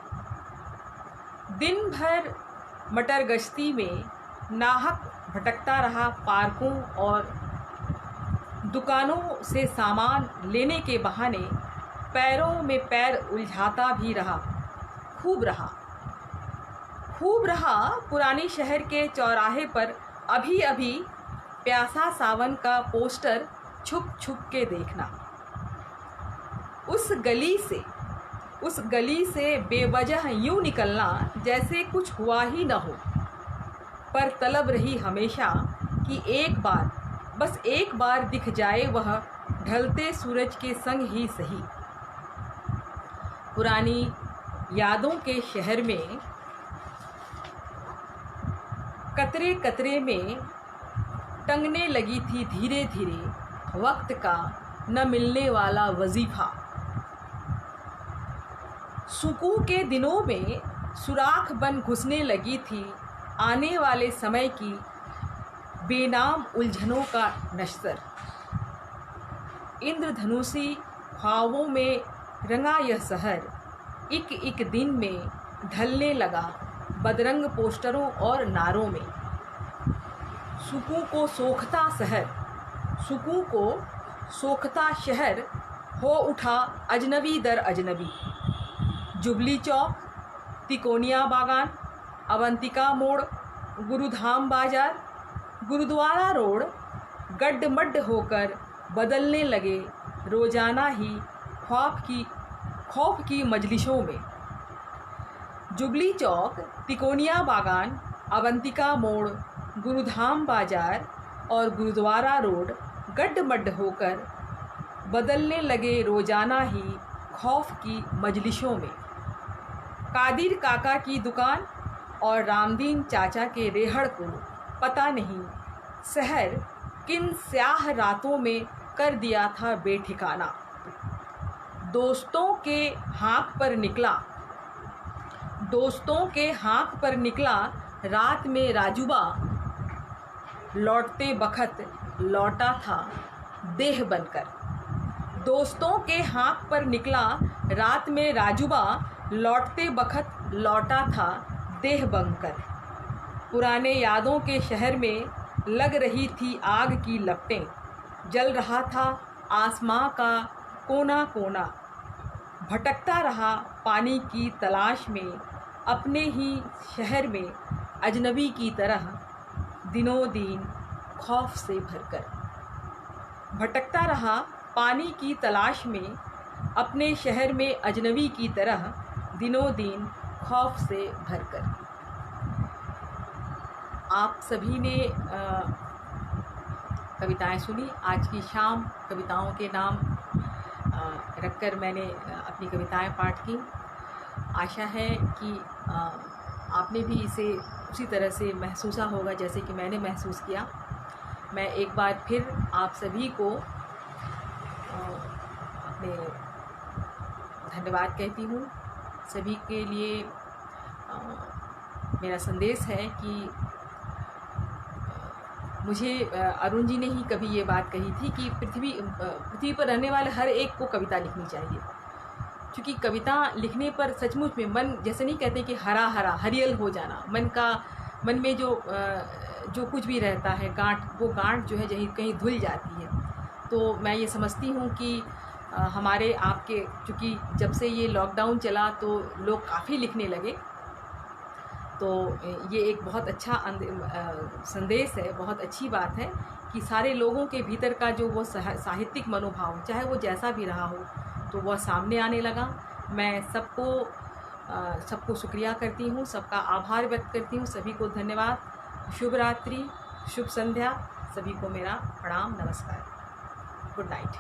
दिन भर मटर गश्ती में नाहक भटकता रहा पार्कों और दुकानों से सामान लेने के बहाने पैरों में पैर उलझाता भी रहा। खूब रहा पुरानी शहर के चौराहे पर अभी अभी प्यासा सावन का पोस्टर छुप छुप के देखना। उस गली से बेवजह यूं निकलना जैसे कुछ हुआ ही न हो, पर तलब रही हमेशा कि एक बार, बस एक बार दिख जाए वह ढलते सूरज के संग ही सही। पुरानी यादों के शहर में कतरे कतरे में टंगने लगी थी धीरे धीरे वक्त का न मिलने वाला वजीफा। सुकून के दिनों में सुराख बन घुसने लगी थी आने वाले समय की बेनाम उलझनों का नश्तर। इंद्रधनुषी ख्वाबों में रंगा यह शहर एक एक दिन में ढलने लगा बदरंग पोस्टरों और नारों में। सुकून को सोखता शहर, सुकून को सोखता शहर हो उठा अजनबी दर अजनबी। जुबली चौक, तिकोनिया बागान, अवंतिका मोड़, गुरुधाम बाजार, गुरुद्वारा रोड गड्ढमड्ढ होकर बदलने लगे रोजाना ही खौफ की मजलिसों में। जुबली चौक, तिकोनिया बागान, अवंतिका मोड़, गुरुधाम बाजार और गुरुद्वारा रोड गड्ढमड्ढ होकर बदलने लगे रोजाना ही खौफ की मजलिसों में। कादिर काका की दुकान और रामदीन चाचा के रेहड़ को पता नहीं शहर किन स्याह रातों में कर दिया था बेठिकाना। दोस्तों के हाँक पर निकला रात में राजुबा, लौटते बखत लौटा था देह बनकर। दोस्तों के हाँक पर निकला रात में राजुबा, लौटते बखत लौटा था देह बनकर। पुराने यादों के शहर में लग रही थी आग की लपटें, जल रहा था आसमां का कोना कोना। भटकता रहा पानी की तलाश में अपने ही शहर में अजनबी की तरह दिनों दिन खौफ से भरकर। भटकता रहा पानी की तलाश में अपने शहर में अजनबी की तरह दिनों दिन खौफ से भरकर। आप सभी ने कविताएं सुनी। आज की शाम कविताओं के नाम रखकर मैंने अपनी कविताएं पाठ की। आशा है कि आपने भी इसे उसी तरह से महसूसा होगा जैसे कि मैंने महसूस किया। मैं एक बार फिर आप सभी को अपने धन्यवाद कहती हूँ। सभी के लिए मेरा संदेश है कि मुझे अरुण जी ने ही कभी ये बात कही थी कि पृथ्वी पर रहने वाले हर एक को कविता लिखनी चाहिए, क्योंकि कविता लिखने पर सचमुच में मन, जैसे नहीं कहते कि हरा हरा हरियल हो जाना, मन में जो कुछ भी रहता है गांठ, वो गांठ जो है कहीं धुल जाती है। तो मैं ये समझती हूँ कि हमारे आपके, क्योंकि जब से ये लॉकडाउन चला तो लोग काफ़ी लिखने लगे, तो ये एक बहुत अच्छा संदेश है, बहुत अच्छी बात है कि सारे लोगों के भीतर का जो वो साहित्यिक मनोभाव, चाहे वो जैसा भी रहा हो, तो वह सामने आने लगा। मैं सबको शुक्रिया करती हूँ, सबका आभार व्यक्त करती हूँ। सभी को धन्यवाद। शुभ रात्रि, शुभ संध्या। सभी को मेरा प्रणाम, नमस्कार, गुड नाइट।